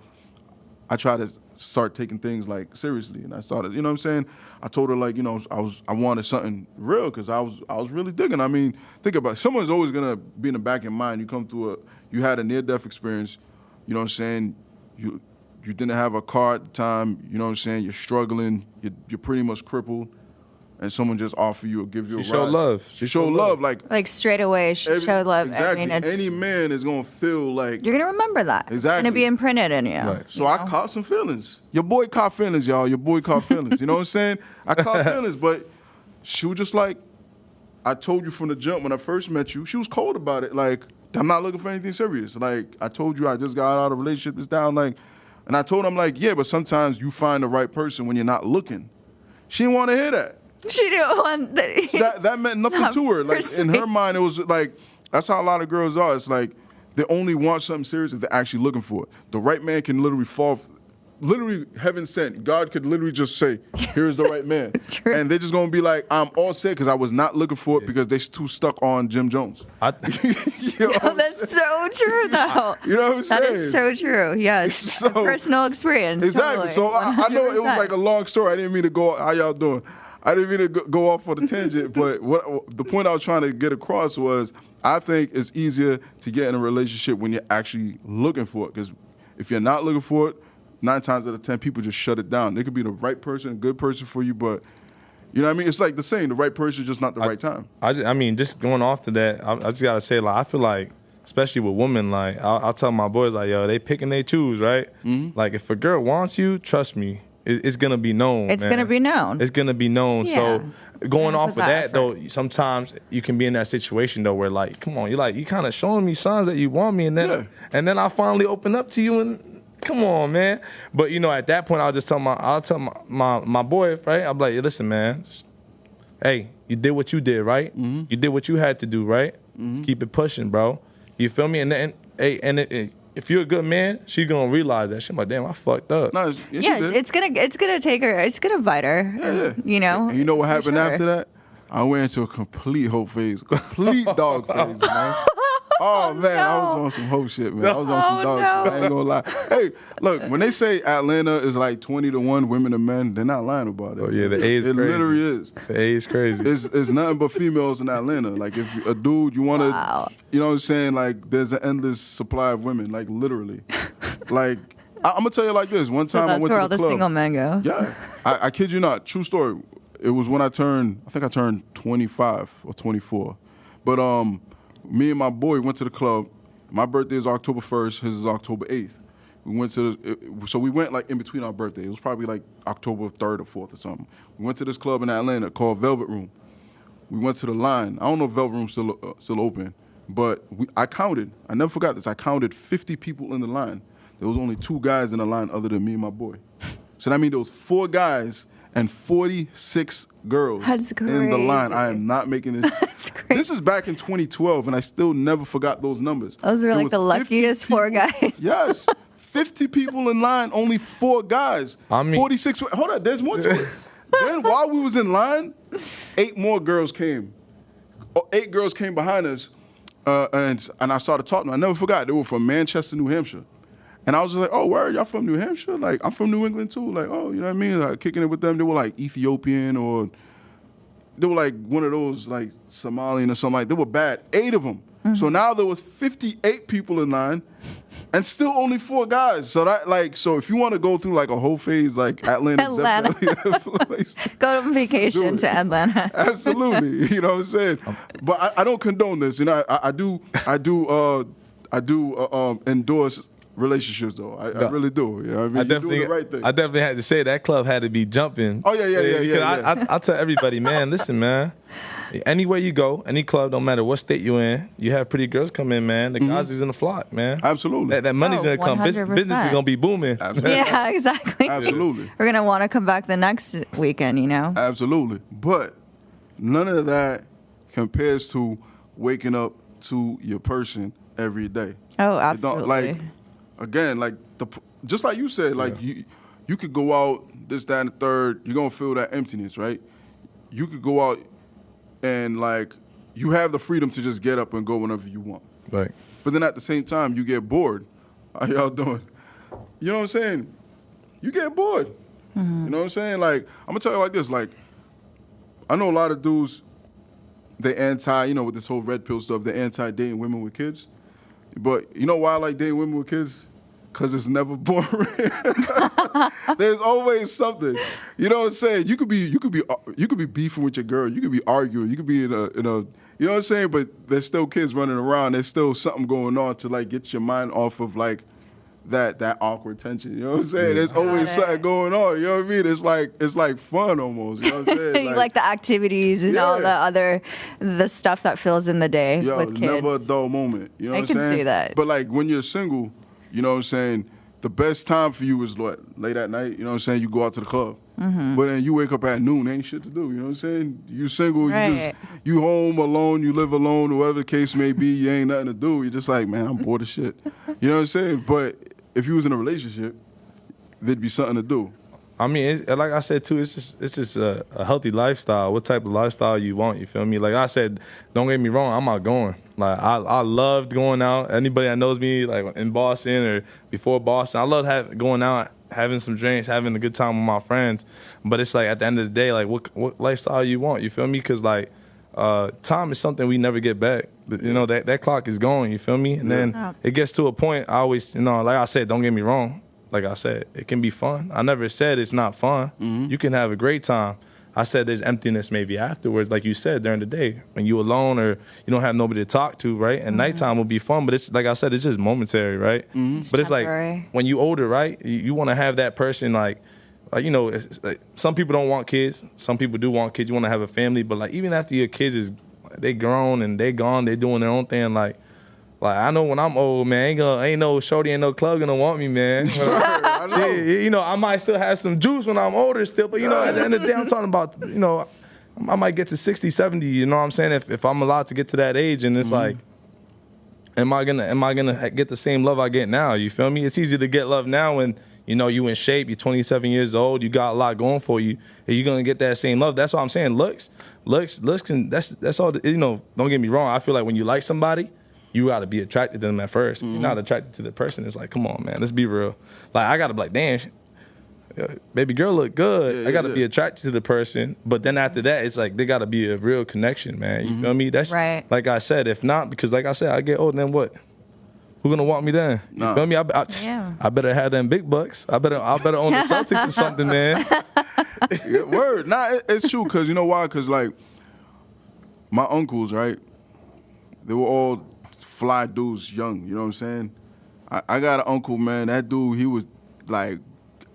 I tried to start taking things like seriously, and I started, you know what I'm saying? I told her like, you know, I wanted something real because I was really digging. I mean, think about it. Someone's always gonna be in the back of your mind. You come through you had a near-death experience, you know what I'm saying? You didn't have a car at the time, you know what I'm saying? You're struggling, you're pretty much crippled, and someone just offer you or give you a ride. She showed love. She showed love. Like straight away, she showed love. Exactly. I mean, any man is gonna feel like you're gonna remember that. Exactly. It's gonna be imprinted in you. Right. So I caught some feelings. Your boy caught feelings, y'all. Your boy caught feelings. You know what I'm saying? I caught feelings, but she was just like, I told you from the jump when I first met you, she was cold about it. Like, I'm not looking for anything serious. Like, I told you I just got out of a relationship, it's down, like, and I told her, I'm like, yeah, but sometimes you find the right person when you're not looking. She didn't want to hear that. She didn't want that. So that meant nothing to her. Like, in her mind, it was like, that's how a lot of girls are. It's like, they only want something serious if they're actually looking for it. The right man can literally fall, literally heaven sent. God could literally just say, here's the right man. True. And they're just going to be like, I'm all set because I was not looking for it because they're too stuck on Jim Jones. You know, that's so true, though. You know what I'm saying? That is so true. Yes. So, personal experience. Exactly. Totally. So I know it was 100%. like a long story. I didn't mean to go, how y'all doing? I didn't mean to go off on a tangent, but the point I was trying to get across was I think it's easier to get in a relationship when you're actually looking for it. Because if you're not looking for it, 9 times out of 10, people just shut it down. They could be the right person, a good person for you, but you know what I mean? It's like the saying, the right person, just not the right time. I mean, just going off to that, I just got to say, like, I feel like, especially with women, like, I'll tell my boys, like, yo, they pick and they choose, right? Mm-hmm. Like, if a girl wants you, trust me, it's going to be known, It's going to be known. It's going to be known. Yeah. So going off of that, effort. though, sometimes you can be in that situation, though, where, like, come on, you kind of showing me signs that you want me, and then I finally open up to you, and come on, man. But, you know, at that point, I'll tell my boy, right? I'll be like, listen, man, hey, you did what you did, right? Mm-hmm. You did what you had to do, right? Mm-hmm. Keep it pushing, bro. You feel me? If you're a good man, she's gonna realize that. She's like, damn, I fucked up. No, it's gonna take her. It's gonna bite her. Yeah. You know. And you know what happened after that? I went into a complete hope phase, complete dog phase, man. Oh man, I was on some hope shit, man. I was on some dog shit. I ain't gonna lie. Hey, look, when they say Atlanta is like 20-1 women to men, they're not lying about it. Oh yeah, the A is crazy. It literally is. The A is crazy. It's nothing but females in Atlanta. Like if a dude, you want to, you know what I'm saying? Like there's an endless supply of women. Like literally. Like I'm gonna tell you like this. One time I went to the club. That's where all the single men go. Yeah, I kid you not. True story. It was when I turned 25 or 24. But me and my boy went to the club. My birthday is October 1st. His is October 8th. We went to so we went like in between our birthdays. It was probably like October 3rd or 4th or something. We went to this club in Atlanta called Velvet Room. We went to the line. I don't know if Velvet Room's still open, but I counted. I never forgot this. I counted 50 people in the line. There was only 2 guys in the line other than me and my boy. So that means there was 4 guys and 46 girls in the line. I am not making this. That's crazy. This is back in 2012, and I still never forgot those numbers. Those were like the luckiest 4 guys. Yes. 50 people in line, only 4 guys. I mean, 46. Hold on, there's more to it. Then while we was in line, 8 more girls came. 8 girls came behind us, and I started talking to them. I never forgot. They were from Manchester, New Hampshire. And I was just like, oh, where y'all from New Hampshire? Like, I'm from New England too. Like, oh, you know what I mean? Like, kicking it with them. They were like Ethiopian or they were like one of those like Somalian or something like. They were bad. 8 of them. Mm-hmm. So now there was 58 people in line, and still only 4 guys. So that like, so if you want to go through like a whole phase, like Atlanta. Definitely go on vacation to Atlanta. Absolutely. You know what I'm saying? But I don't condone this. You know, I do endorse relationships though. I really do. You know what I mean? You're doing the right thing. I definitely had to say that club had to be jumping. Oh yeah. I tell everybody, man, listen, man. Anywhere you go, any club, don't matter what state you're in, you have pretty girls come in, man. The guys is in the flock, man. Absolutely. That money's gonna come. Business is gonna be booming. Absolutely. Yeah, exactly. Absolutely. We're gonna want to come back the next weekend, you know. Absolutely. But none of that compares to waking up to your person every day. Oh, absolutely. Again, like just like you said, like you could go out this, that, and the third. You're gonna feel that emptiness, right? You could go out and like you have the freedom to just get up and go whenever you want. Right. But then at the same time, you get bored. How y'all doing? You know what I'm saying? You get bored. Mm-hmm. You know what I'm saying? Like I'm gonna tell you like this. Like I know a lot of dudes. They anti, you know, with this whole red pill stuff. They're anti dating women with kids. But you know why I like dating women with kids? Because it's never boring. There's always something. You know what I'm saying? You could be beefing with your girl. You could be arguing. You could be in a you know what I'm saying? But there's still kids running around. There's still something going on to like get your mind off of like that awkward tension. You know what I'm saying? Yeah. There's always something going on. You know what I mean? It's like fun almost. You know what I'm saying? You like the activities and all the stuff that fills in the day with kids. Never a dull moment. You know what I'm saying? I can see that. But like when you're single, you know what I'm saying? The best time for you is what? Late at night, you know what I'm saying? You go out to the club. Mm-hmm. But then you wake up at noon, ain't shit to do, you know what I'm saying? You single, right. you home alone, you live alone, or whatever the case may be, you ain't nothing to do. You're just like, man, I'm bored of shit. You know what I'm saying? But if you was in a relationship, there'd be something to do. I mean, like I said too, it's just a healthy lifestyle. What type of lifestyle you want? You feel me? Like I said, don't get me wrong, I'm outgoing. Like I loved going out. Anybody that knows me, like in Boston or before Boston, I loved going out, having some drinks, having a good time with my friends. But it's like at the end of the day, like what lifestyle you want? You feel me? Because like time is something we never get back. You know, that clock is going. You feel me? And then it gets to a point. I always, you know, like I said, don't get me wrong. Like I said, it can be fun. I never said it's not fun. You can have a great time. I said there's emptiness maybe afterwards, like you said, during the day when you alone or you don't have nobody to talk to, right? And nighttime will be fun, but it's like I said, it's just momentary, right? But it's like when you older, right? You want to have that person like you know, it's like, some people don't want kids. Some people do want kids. You want to have a family, but like even after your kids they grown and they gone, they doing their own thing, like I know when I'm old, man, ain't no shorty, ain't no club gonna want me, man. I know. You know, I might still have some juice when I'm older still, but you know, at the end of the day, I'm talking about, you know, I might get to 60, 70, you know what I'm saying? If I'm allowed to get to that age, and it's like, am I gonna get the same love I get now? You feel me? It's easy to get love now when, you know, you in shape, you're 27 years old, you got a lot going for you, and you're gonna get that same love. That's what I'm saying. Looks can, that's all, you know, don't get me wrong. I feel like when you like somebody, you gotta be attracted to them at first. If you're not attracted to the person, it's like, come on, man, let's be real. Like, I gotta be like, damn, baby girl look good. I gotta be attracted to the person. But then after that, it's like, there gotta be a real connection, man. You feel me? That's right. Like I said, if not, because like I said, I get old, then what? Who gonna want me then? You feel me? I better have them big bucks. I better own the Celtics or something, man. Word. Nah, it's true, because you know why? Because, like, my uncles, right, they were all fly dudes young, you know what I'm saying? I got an uncle, man, that dude, he was like,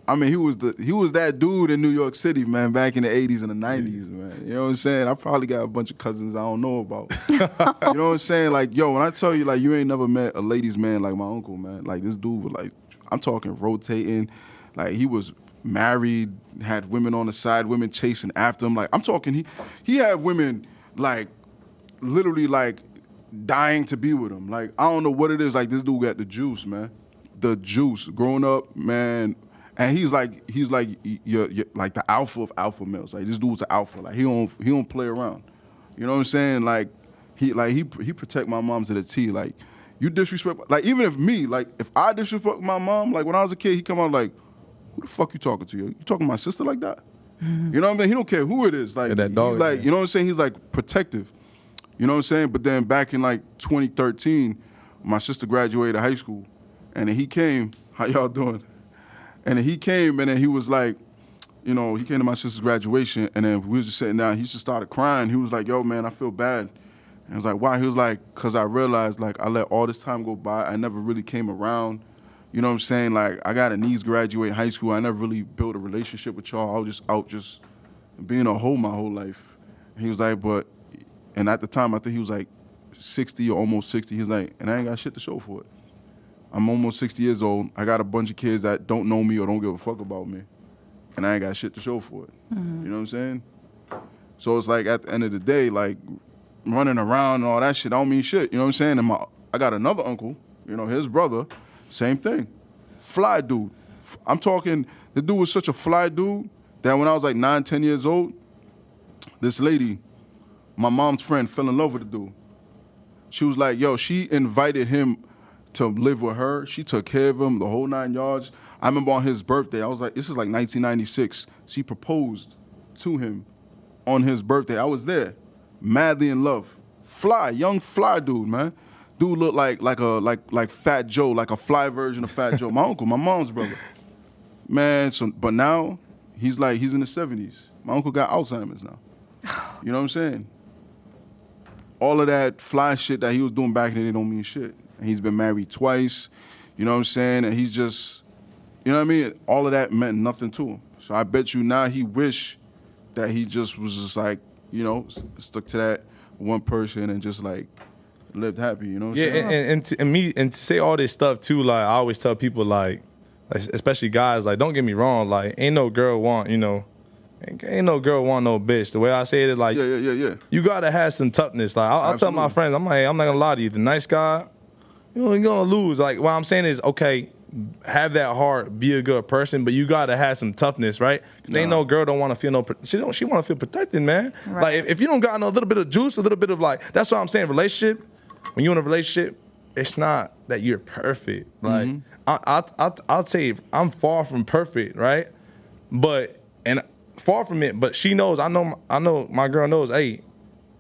I mean, he was that dude in New York City, man, back in the 80s and the 90s, man. You know what I'm saying? I probably got a bunch of cousins I don't know about. You know what I'm saying? Like, yo, when I tell you, like, you ain't never met a ladies' man like my uncle, man. Like, this dude was, like, I'm talking rotating. Like, he was married, had women on the side, women chasing after him. Like, I'm talking, he had women, like, literally, like, dying to be with him. Like, I don't know what it is. Like, this dude got the juice, man. The juice. Growing up, man. And he's like you're like the alpha of alpha males. Like, this dude's an alpha. Like, he don't play around. You know what I'm saying? Like he protect my mom to the T. Like, you disrespect, like, even if I disrespect my mom, like when I was a kid, he come out like, who the fuck you talking to? You talking to my sister like that? You know what I mean? He don't care who it is. Like, that dog, like, you know what I'm saying? He's like protective. You know what I'm saying? But then back in like 2013, my sister graduated high school, and then he came. How y'all doing? And then he came, and then he was like, you know, he came to my sister's graduation, and then we was just sitting down. He just started crying. He was like, yo, man, I feel bad. And I was like, why? He was like, because I realized, like, I let all this time go by. I never really came around. You know what I'm saying? Like, I got a niece graduate high school. I never really built a relationship with y'all. I was just out just being a hoe my whole life. And he was like, and at the time, I think he was like 60 or almost 60. He's like, and I ain't got shit to show for it. I'm almost 60 years old. I got a bunch of kids that don't know me or don't give a fuck about me. And I ain't got shit to show for it. You know what I'm saying? So it's like, at the end of the day, like, running around and all that shit, I don't mean shit. You know what I'm saying? And I got another uncle, you know, his brother, same thing. Fly dude. I'm talking, the dude was such a fly dude that when I was like 9, 10 years old, this lady, my mom's friend, fell in love with the dude. She was like, yo, she invited him to live with her. She took care of him, the whole 9 yards. I remember on his birthday, I was like, this is like 1996. She proposed to him on his birthday. I was there, madly in love. Fly, young fly dude, man. Dude looked like Fat Joe, like a fly version of Fat Joe. My uncle, my mom's brother. Man, but now he's in the 70s. My uncle got Alzheimer's now. You know what I'm saying? All of that fly shit that he was doing back then, it don't mean shit. And he's been married twice, you know what I'm saying? And he's just, you know what I mean? All of that meant nothing to him. So I bet you now he wish that he just was just like, you know, stuck to that one person and just like lived happy, you know what I'm saying? And to say all this stuff too, like, I always tell people, like, especially guys, like, don't get me wrong, like, ain't no girl want, you know, ain't no girl want no bitch. The way I say it is like, yeah. You gotta have some toughness. Like, I'll tell my friends, I'm like, I'm not gonna lie to you, the nice guy, you're gonna lose. Like, what I'm saying is, okay, have that heart, be a good person, but you gotta have some toughness, right? Because ain't no girl don't want to feel she want to feel protected, man. Right. Like, if you don't got a little bit of juice, a little bit of, like, that's what I'm saying. Relationship, when you in a relationship, it's not that you're perfect. Like I'll say I'm far from perfect, right? But and far from it. But she knows. I know. My girl knows. Hey,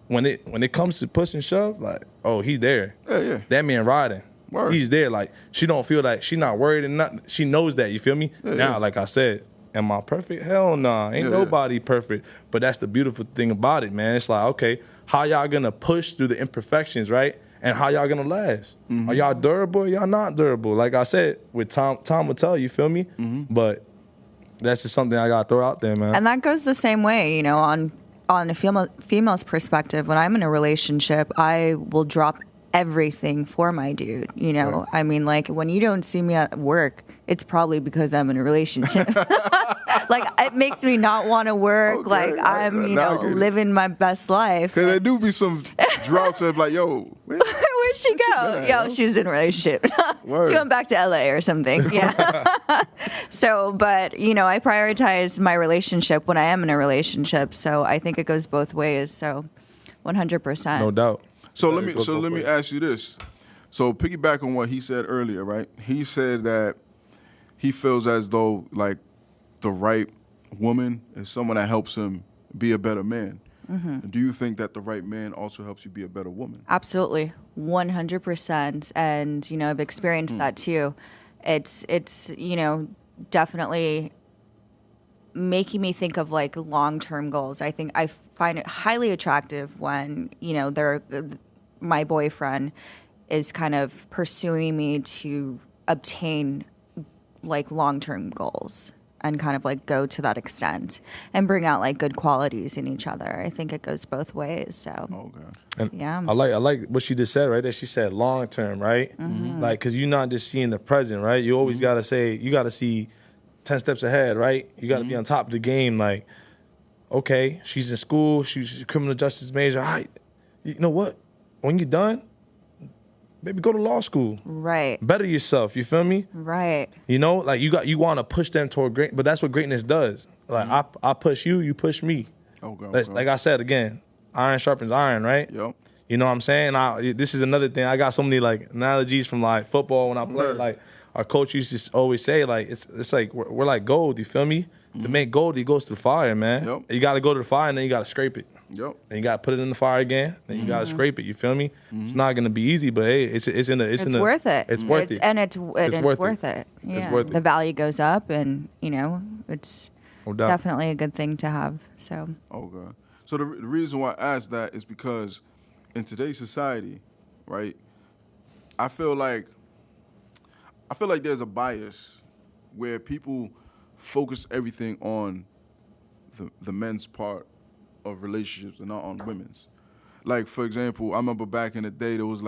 when it comes to push and shove, like, oh, he's there. Yeah. That man riding. Word. He's there. Like, she don't feel like she not worried and nothing. She knows that. You feel me? Now, like I said, am I perfect? Hell nah. Ain't nobody perfect. But that's the beautiful thing about it, man. It's like, okay, how y'all gonna push through the imperfections, right? And how y'all gonna last? Are y'all durable? Y'all not durable? Like I said, with time will tell. You feel me? But that's just something I gotta throw out there, man. And that goes the same way, you know, on a female's perspective. When I'm in a relationship, I will drop everything for my dude, you know. Right. I mean, like, when you don't see me at work, it's probably because I'm in a relationship. Like, it makes me not want to work. Okay, like, I'm, you now I know, get it. living my best life. Cause there do be some droughts where it's like, yo, where'd Where'd she go? been, Yo, yo? she's in a relationship. Word. She went back to LA or something. Yeah. So, but, you know, I prioritize my relationship when I am in a relationship. So I think it goes both ways. So 100%. No doubt. So That let it me goes both let me ways. ask you this. So piggyback on what he said earlier, right? He said that he feels as though like the right woman is someone that helps him be a better man. Do you think that the right man also helps you be a better woman? Absolutely. 100%. And, you know, I've experienced that too. It's, you know, definitely making me think of like long-term goals. I think I find it highly attractive when, you know, my boyfriend is kind of pursuing me to obtain like long-term goals and kind of like go to that extent and bring out like good qualities in each other. I think it goes both ways. So Okay. And yeah. I like what she just said, right? That she said long term, right? Like, cause you're not just seeing the present, right? You always gotta say, you gotta see 10 steps ahead, right? You gotta be on top of the game. Like, okay, she's in school, she's a criminal justice major. All right, you know what? When you're done, maybe go to law school. Right. Better yourself. You feel me? Right. You know, like you want to push them toward great, but that's what greatness does. Like I push you, you push me. Okay. Like I said again, iron sharpens iron, right? Yep. You know what I'm saying? This is another thing. I got so many like analogies from like football when I play. Right. Like our coach used to always say, like it's like we're like gold. You feel me? To make gold, it goes to the fire, man. Yep. You got to go to the fire and then you got to scrape it. Yep. Then you got to put it in the fire again. Then you got to scrape it. You feel me? It's not gonna be easy, but hey, it's worth it. It's worth it. And it's worth it. Yeah. It's worth it. The value goes up, and you know it's No doubt. definitely a good thing to have. So Okay. So the reason why I asked that is because in today's society, right, I feel like there's a bias where people focus everything on the men's part of relationships and not on women's. Like, for example, I remember back in the day there was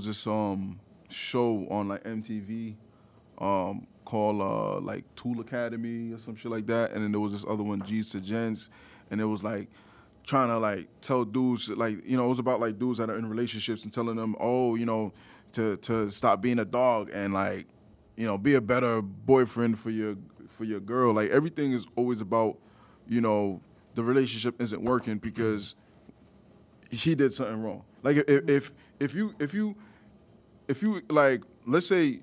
this show on like MTV called like Tool Academy or some shit like that, and then there was this other one, G's to Gents, and it was like trying to like tell dudes, like, you know, it was about like dudes that are in relationships and telling them, oh, you know, to stop being a dog and like, you know, be a better boyfriend for your girl. Like, everything is always about, you know, the relationship isn't working because he did something wrong. Like, if you like, let's say,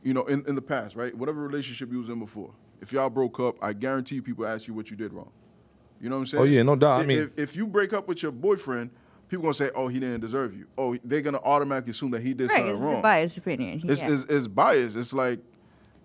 you know, in the past, right, whatever relationship you was in before, if y'all broke up, I guarantee people ask you what you did wrong. You know what I'm saying? Oh, yeah, no doubt. I mean, if you break up with your boyfriend, people gonna say, oh, he didn't deserve you. Oh, they're gonna automatically assume that he did right, something it's wrong. a biased opinion. It's biased. It's like,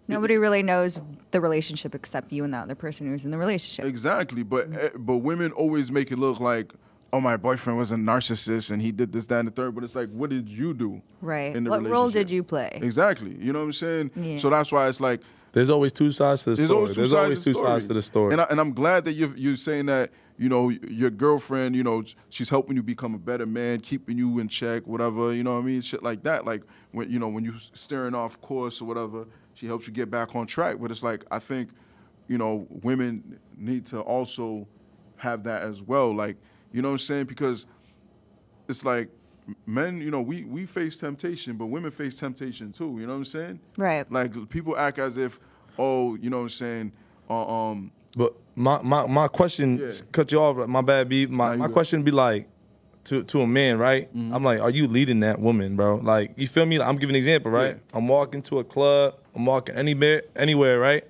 Nobody really knows the relationship except you and the other person who's in the relationship. exactly, but women always make it look like, oh, my boyfriend was a narcissist and he did this, that, and the third. But it's like, what did you do? Right. In the What role did relationship? you play? Exactly. You know what I'm saying? Yeah. So that's why it's like, there's always two sides to the there's story. always two There's sides always two sides to the story. And I'm glad that you're saying that, you know, your girlfriend, you know, she's helping you become a better man, keeping you in check, whatever, you know what I mean? Shit like that. Like, when you're steering off course or whatever, she helps you get back on track. But it's like, I think, you know, women need to also have that as well. Like, you know what I'm saying? Because it's like, men, you know, we face temptation, but women face temptation too. You know what I'm saying? Right. Like, people act as if, oh, you know what I'm saying? But my question, Yeah. cut you off, my bad, B. My you good. question be like, to a man, right? I'm like, are you leading that woman, bro? Like, you feel me? Like, I'm giving an example, right? Yeah. I'm walking to a club. I'm walking anywhere, right?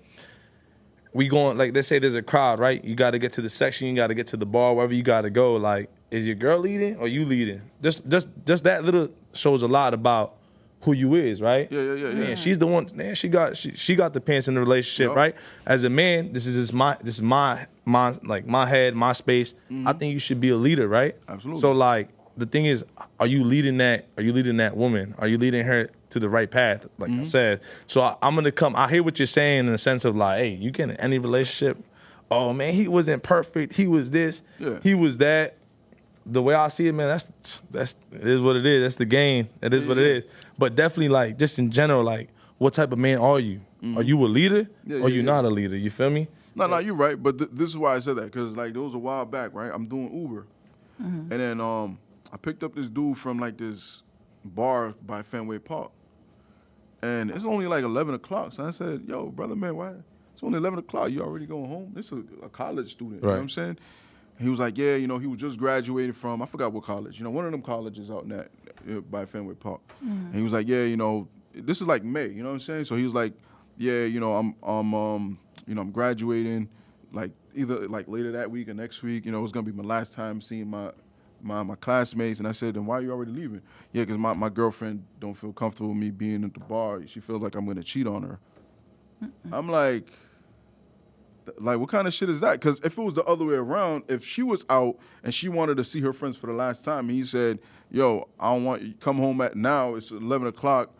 We going, like, let's say there's a crowd, right? You got to get to the section. You got to get to the bar, wherever you got to go. Like, is your girl leading or you leading? Just that little shows a lot about who you is, right? Yeah. Man, she's the one. Man, she got the pants in the relationship, Yup. right? As a man, this is my like my head, my space. I think you should be a leader, right? Absolutely. So like the thing is, are you leading that? Are you leading that woman? Are you leading her to the right path? Like I said. So I'm gonna come. I hear what you're saying in the sense of like, hey, you get in any relationship. Oh man, he wasn't perfect. He was this. Yeah. He was that. The way I see it, man, that's it is what it is. That's the game. It is what it is. But definitely, like, just in general, like, what type of man are you? Are you a leader or you not a leader? You feel me? No, you're right. But this is why I said that, because like there was a while back, right? I'm doing Uber, and then I picked up this dude from like this bar by Fenway Park, and it's only like 11 o'clock. So I said, "Yo, brother, man, why? It's only 11 o'clock. You already going home? This is a college student. You know what I'm saying?" He was like, yeah, he was just graduated from, I forgot what college, one of them colleges out in that, by Fenway Park. And he was like, yeah, this is like May, you know what I'm saying? So he was like, yeah, I'm graduating, like either like later that week or next week, it's gonna be my last time seeing my classmates. And I said, then why are you already leaving? Yeah, because my girlfriend don't feel comfortable with me being at the bar. She feels like I'm gonna cheat on her. I'm like, what kind of shit is that? Because if it was the other way around, if she was out and she wanted to see her friends for the last time, and he said, yo, I don't want you, come home at now, it's 11 o'clock,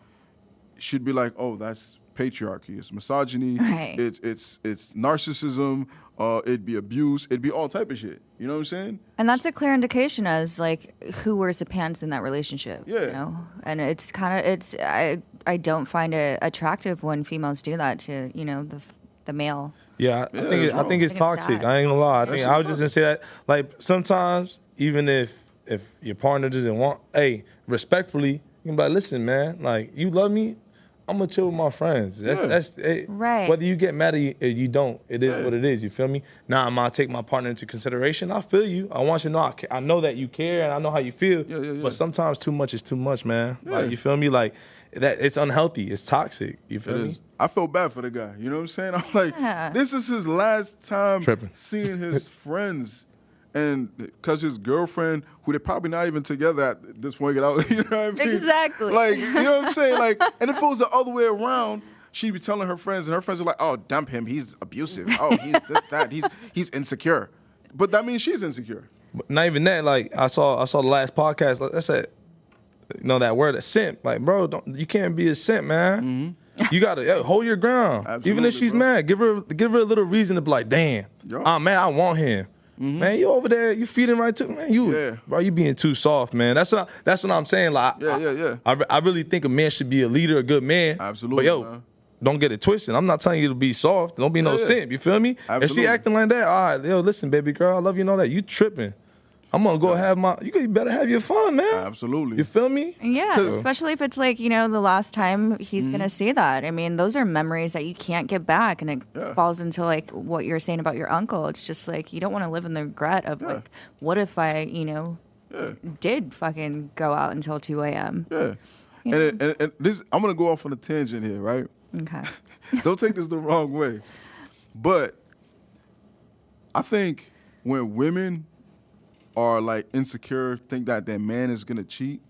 she'd be like, oh, that's patriarchy. It's misogyny. Right. It's narcissism. It'd be abuse. It'd be all type of shit. You know what I'm saying? And that's a clear indication as like who wears the pants in that relationship. Yeah. And it's kind of I don't find it attractive when females do that to the male. Yeah, I think it's toxic. sad. I ain't gonna lie. I was shit just gonna say that. Like sometimes, even if your partner doesn't want, hey, respectfully, you can be like, listen, man, like you love me, I'm gonna chill with my friends. That's right. Whether you get mad or you don't, it is what it is. You feel me? Now I'm gonna take my partner into consideration. I feel you. I want you to know. I know that you care and I know how you feel. Yeah. But sometimes too much is too much, man. Like you feel me? Like that. It's unhealthy. It's toxic. You feel me? I felt bad for the guy. You know what I'm saying? I'm like, this is his last time seeing his friends. And because his girlfriend, who they're probably not even together at this point, you know what I mean? Exactly. Like, you know what I'm saying? Like, and if it was the other way around, she'd be telling her friends, and her friends are like, oh, dump him. He's abusive. Oh, he's this, that. He's insecure. But that means she's insecure. But not even that. Like, I saw the last podcast. Like, I said, that word, a simp. Like, bro, you can't be a simp, man. You gotta hold your ground. Absolutely, even if she's mad, give her a little reason to be like, damn, I'm mad, I want him. Man, you over there, you feeding right to man. Bro, you being too soft, man. That's what I'm saying. Like, I really think a man should be a leader, a good man. Absolutely. But man, don't get it twisted. I'm not telling you to be soft. Don't be no simp. You feel me? Absolutely. If she acting like that, all right, listen, baby girl, I love you. Know that you tripping. I'm gonna go have my. You better have your fun, man. Absolutely. You feel me? Yeah, especially if it's like the last time he's gonna see that. I mean, those are memories that you can't get back, and it falls into like what you're saying about your uncle. It's just like you don't want to live in the regret of like, what if I, did fucking go out until 2 a.m. Yeah. And this, I'm gonna go off on a tangent here, right? Okay. Don't take this the wrong way, but I think when women are like insecure, think that their man is gonna cheat,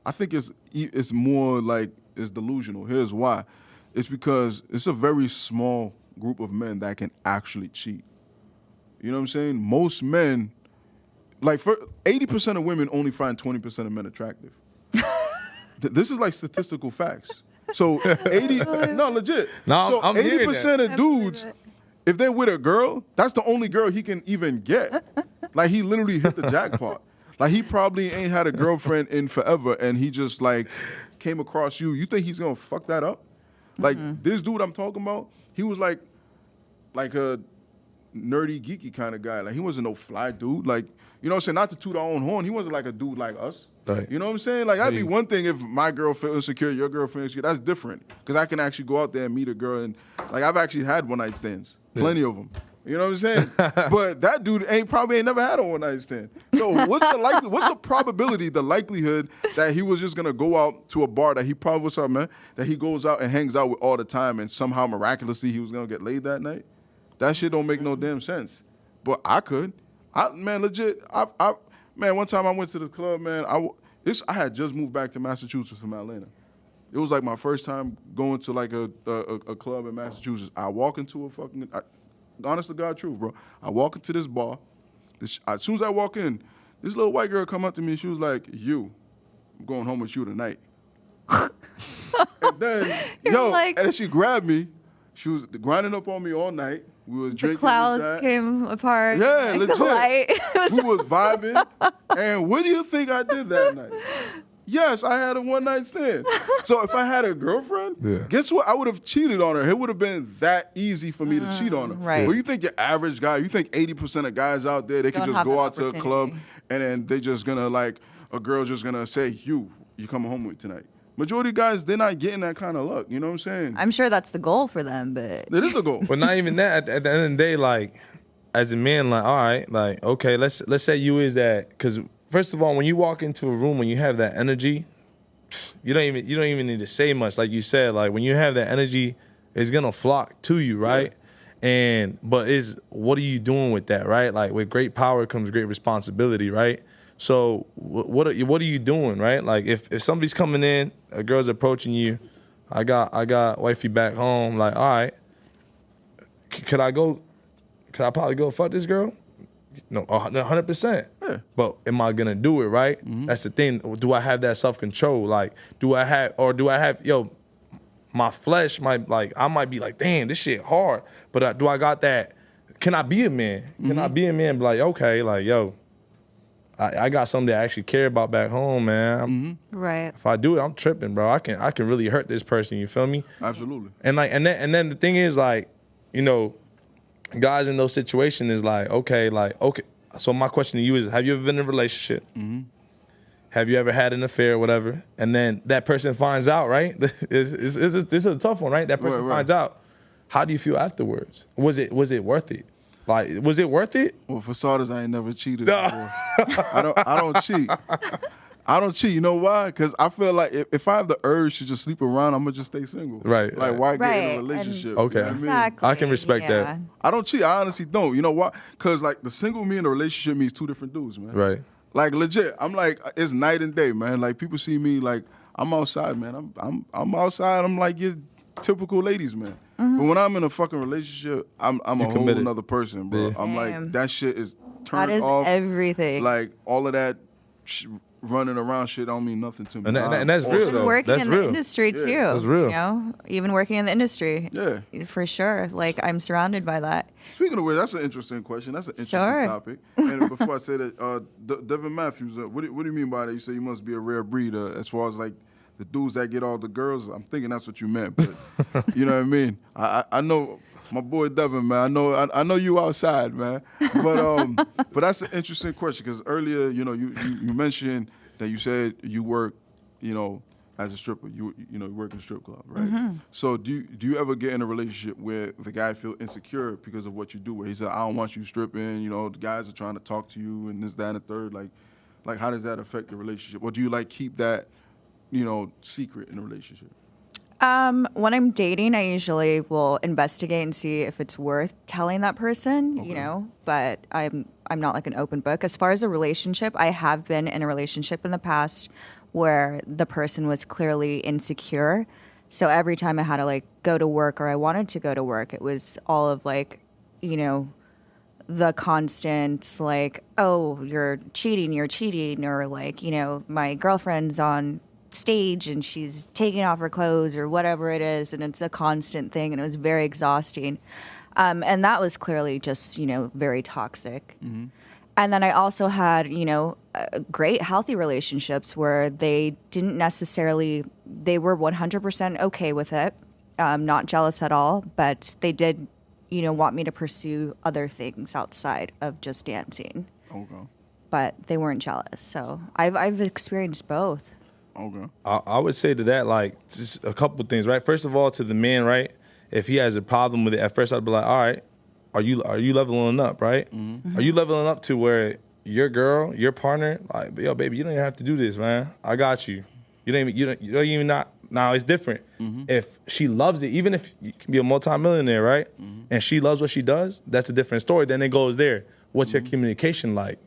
I think it's more like it's delusional. Here's why. It's because it's a very small group of men that can actually cheat. You know what I'm saying? Most men, like 80% of women only find 20% of men attractive. This is like statistical facts. So 80, no, legit. No, so I'm 80% of dudes, if they're with a girl, that's the only girl he can even get. Like, he literally hit the jackpot. Like, he probably ain't had a girlfriend in forever, and he just, like, came across you. You think he's gonna fuck that up? Like, this dude I'm talking about, he was like a nerdy, geeky kind of guy. Like, he wasn't no fly dude. Like, you know what I'm saying? Not to toot our own horn. He wasn't like a dude like us. Right. You know what I'm saying? Like, that'd be one thing if my girl felt insecure, your girl felt insecure. That's different. Because I can actually go out there and meet a girl. And, like, I've actually had one-night stands. Plenty of them. You know what I'm saying? But that dude probably ain't never had a one-night stand. So what's the probability, the likelihood that he was just gonna go out to a bar that he probably, what's up, man? That he goes out and hangs out with all the time and somehow miraculously he was gonna get laid that night? That shit don't make no damn sense. But I could. Man, legit. Man, one time I went to the club, man. I had just moved back to Massachusetts from Atlanta. It was like my first time going to like a club in Massachusetts. I walk into a fucking, honest to God truth, bro. I walk into this bar. As soon as I walk in, this little white girl come up to me. She was like, I'm going home with you tonight. And then, and then she grabbed me. She was grinding up on me all night. We was drinking. The clouds came apart. Yeah, like legit. The light. We was vibing. And what do you think I did that night? Yes, I had a one-night stand. So if I had a girlfriend, guess what? I would have cheated on her. It would have been that easy for me to cheat on her. Right. Well, you think your average guy, you think 80% of guys out there, they can just go out to a club and then they just gonna a girl's just gonna say, you coming home with tonight. Majority of guys, they're not getting that kind of luck. You know what I'm saying? I'm sure that's the goal for them, but it is the goal. But not even that. At the end of the day, like, as a man, like, all right, like, okay, let's say you is that, because first of all, when you walk into a room, when you have that energy, you don't even need to say much. Like you said, like when you have that energy, it's gonna flock to you, right? Yeah. But what are you doing with that, right? Like with great power comes great responsibility, right? So what are you doing, right? Like if somebody's coming in, a girl's approaching you, I got wifey back home, like, all right, could I probably go fuck this girl? No, 100%. Yeah. But am I gonna do it, right? Mm-hmm. That's the thing. Do I have that self-control? Like, do I have, my flesh I might be like, damn, this shit hard. But do I got that? Can I be a man? Mm-hmm. Can I be a man and be like, okay, like, I got something that I actually care about back home, man. Mm-hmm. Right. If I do it, I'm tripping, bro. I can really hurt this person. You feel me? Absolutely. And then the thing is, like, guys in those situations is like, okay. So my question to you is, have you ever been in a relationship? Mm-hmm. Have you ever had an affair or whatever? And then that person finds out, right? This is a tough one, right? That person finds out. How do you feel afterwards? Was it worth it? Like, was it worth it? Well, for starters, I ain't never cheated before. I don't cheat. I don't cheat. You know why? Because I feel like if I have the urge to just sleep around, I'm going to just stay single. Right. Like, why get in a relationship? Okay. You know what Exactly. I can respect that. I don't cheat. I honestly don't. You know why? Because, like, the single me and the relationship me is two different dudes, man. Right. Like, legit. I'm like, it's night and day, man. Like, people see me, like, I'm outside, man. I'm outside. I'm like your typical ladies, man. Mm-hmm. But when I'm in a fucking relationship, I'm a whole nother person, bro. Yeah. I'm like, that shit is turned off. That is everything. Like, all of that running around shit don't mean nothing to me. And that's real, though. Working that's in real. the industry, too. That's real. Even working in the industry. Yeah. For sure. Like, I'm surrounded by that. Speaking of which, that's an interesting question. That's an interesting topic. And before I say that, Devin Matthews, what do you mean by that? You say you must be a rare breed as far as, like, the dudes that get all the girls. I'm thinking that's what you meant, but you know what I mean? I know my boy Devin, man. I know you outside, man. But that's an interesting question because earlier, you mentioned that you said you work, as a stripper. You work in a strip club, right? Mm-hmm. So do you ever get in a relationship where the guy feel insecure because of what you do? Where he said, I don't want you stripping. The guys are trying to talk to you and this, that, and the third. Like how does that affect the relationship? Or do you keep that secret in a relationship? When I'm dating, I usually will investigate and see if it's worth telling that person, but I'm not like an open book. As far as a relationship, I have been in a relationship in the past where the person was clearly insecure. So every time I had to go to work or I wanted to go to work, it was all of the constant oh, you're cheating, or my girlfriend's on stage and she's taking off her clothes or whatever it is, and it's a constant thing, and it was very exhausting, and that was clearly just very toxic. Mm-hmm. And then I also had great healthy relationships where they didn't necessarily, they were 100% okay with it, not jealous at all, but they did want me to pursue other things outside of just dancing. Okay. But they weren't jealous, so I've experienced both. Okay. I would say to that, just a couple of things, right? First of all, to the man, right? If he has a problem with it, at first I'd be like, all right, are you leveling up, right? Are you leveling up to where your girl, your partner, like, yo, baby, you don't even have to do this, man. I got you. You don't even not. Now it's different. If she loves it, even if you can be a multimillionaire, right? And she loves what she does, that's a different story. Then it goes there. What's your communication like?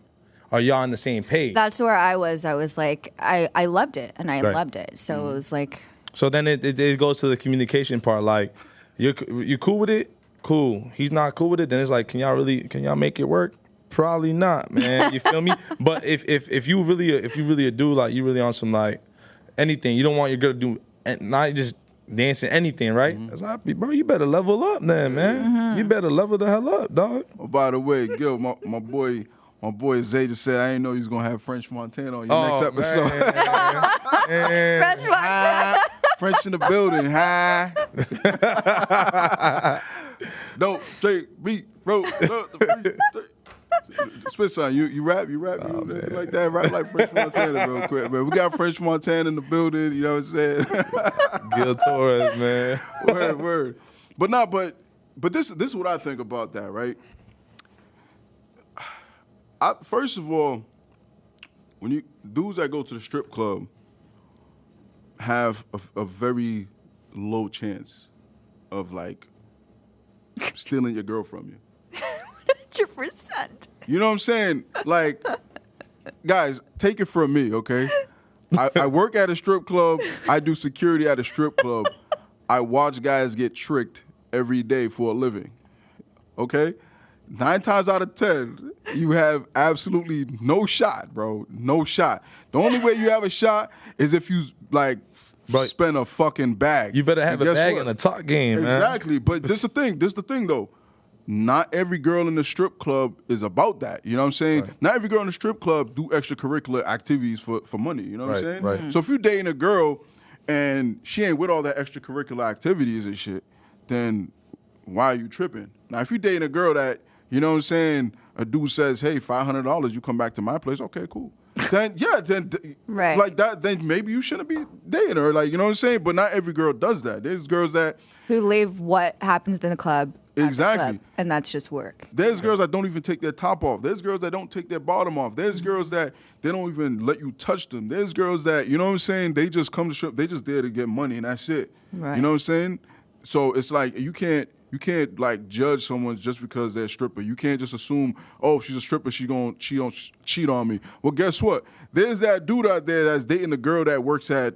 Are y'all on the same page? That's where I was. I was like, I loved it, and I loved it. So it was like. So then it goes to the communication part. Like, you cool with it? Cool. He's not cool with it. Then it's like, can y'all make it work? Probably not, man. You feel me? But if you really a dude, like, you really on some, like, anything, you don't want your girl to do not just dancing, anything, right? It's like, bro, you better level up then, man. You better level the hell up, dog. Oh, by the way, Gil, my boy Zay just said I didn't know he was gonna have French Montana on your next episode. French Montana. French in the building, hi. No, straight beat, bro. Spit son, you rap, you like that, rap like French Montana real quick, man. We got French Montana in the building, you know what I'm saying? Gil Torres, man. Word. But this is what I think about that, right? First of all, when dudes that go to the strip club have a very low chance of, like, stealing your girl from you. 100%. You know what I'm saying? Like, guys, take it from me, okay? I work at a strip club. I do security at a strip club. I watch guys get tricked every day for a living, okay? 9 times out of 10, you have absolutely no shot, bro. No shot. The only way you have a shot is if you, like, spend a fucking bag. You better have a bag in a talk game, man. Exactly. But this the thing, though. Not every girl in the strip club is about that. You know what I'm saying? Right. Not every girl in the strip club do extracurricular activities for money. You know what I'm saying? Right. So if you're dating a girl and she ain't with all that extracurricular activities and shit, then why are you tripping? Now, if you're dating a girl that, you know what I'm saying, a dude says, hey, $500, you come back to my place, okay, cool. Then, right. Like that, then maybe you shouldn't be dating her. Like, you know what I'm saying? But not every girl does that. There's girls that... who leave what happens in the club. Exactly. And that's just work. There's girls that don't even take their top off. There's girls that don't take their bottom off. There's girls that they don't even let you touch them. There's girls that, you know what I'm saying, they just come to strip, they just there to get money and that's it. Right. You know what I'm saying? So it's like you can't like judge someone just because they're a stripper. You can't just assume, oh, she's a stripper, she don't cheat on me. Well, guess what? There's that dude out there that's dating a girl that works at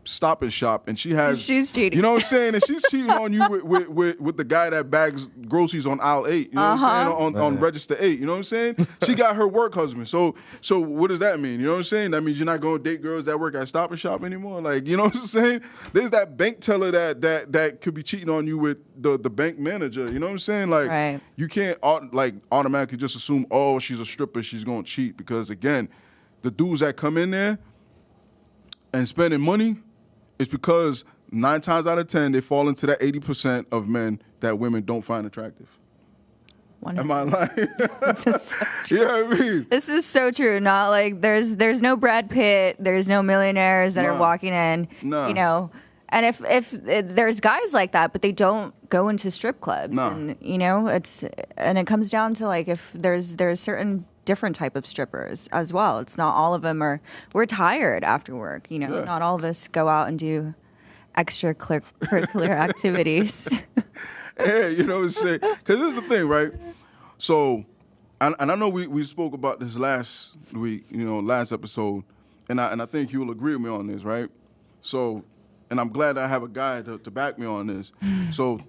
Stop and Shop, and she's cheating. You know what I'm saying? And she's cheating on you with the guy that bags groceries on aisle 8. You know what I'm saying? On register 8. You know what I'm saying? She got her work husband. So what does that mean? You know what I'm saying? That means you're not going to date girls that work at Stop and Shop anymore. Like, you know what I'm saying? There's that bank teller that could be cheating on you with the bank manager. You know what I'm saying? Like, you can't automatically just assume, oh, she's a stripper, she's going to cheat, because again, the dudes that come in there and spending money, it's because 9 times out of 10, they fall into that 80% of men that women don't find attractive. Am I lying? This is so true. You know what I mean? This is so true. Not like there's no Brad Pitt, there's no millionaires that are walking in, you know. And if there's guys like that, but they don't go into strip clubs, and you know, it comes down to, like, if there's certain different type of strippers as well. It's not all of them we're tired after work, you know. Yeah. Not all of us go out and do extracurricular activities. Hey, you know what I'm saying? Because this is the thing, right? So, and I know we spoke about this last week, you know, last episode, and I think you will agree with me on this, right? So, and I'm glad I have a guy to back me on this. So,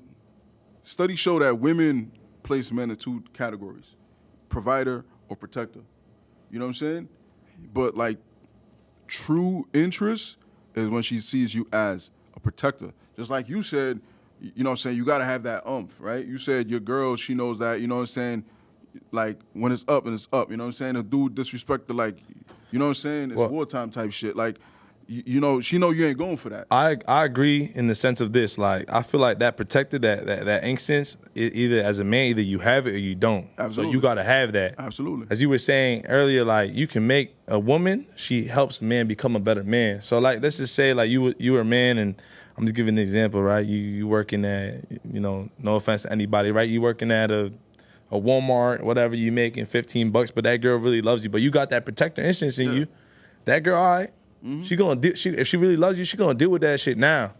studies show that women place men in 2 categories: provider or protector. You know what I'm saying? But, like, true interest is when she sees you as a protector. Just like you said, you know what I'm saying, you got to have that oomph, right? You said your girl, she knows that, you know what I'm saying, like, when it's up and it's up, you know what I'm saying? A dude disrespect the, like, you know what I'm saying, it's wartime type shit. Like, you know, she know you ain't going for that. I agree in the sense of this. Like, I feel like that protected, that instance, either as a man, either you have it or you don't. Absolutely. So you got to have that. Absolutely. As you were saying earlier, like, you can make a woman, she helps a man become a better man. So, like, let's just say, like, you were a man and I'm just giving an example, right? You working at, no offense to anybody, right? You working at a Walmart, whatever, you making $15, but that girl really loves you, but you got that protector instance in you. That girl, all right, she gonna if she really loves you, she gonna deal with that shit now.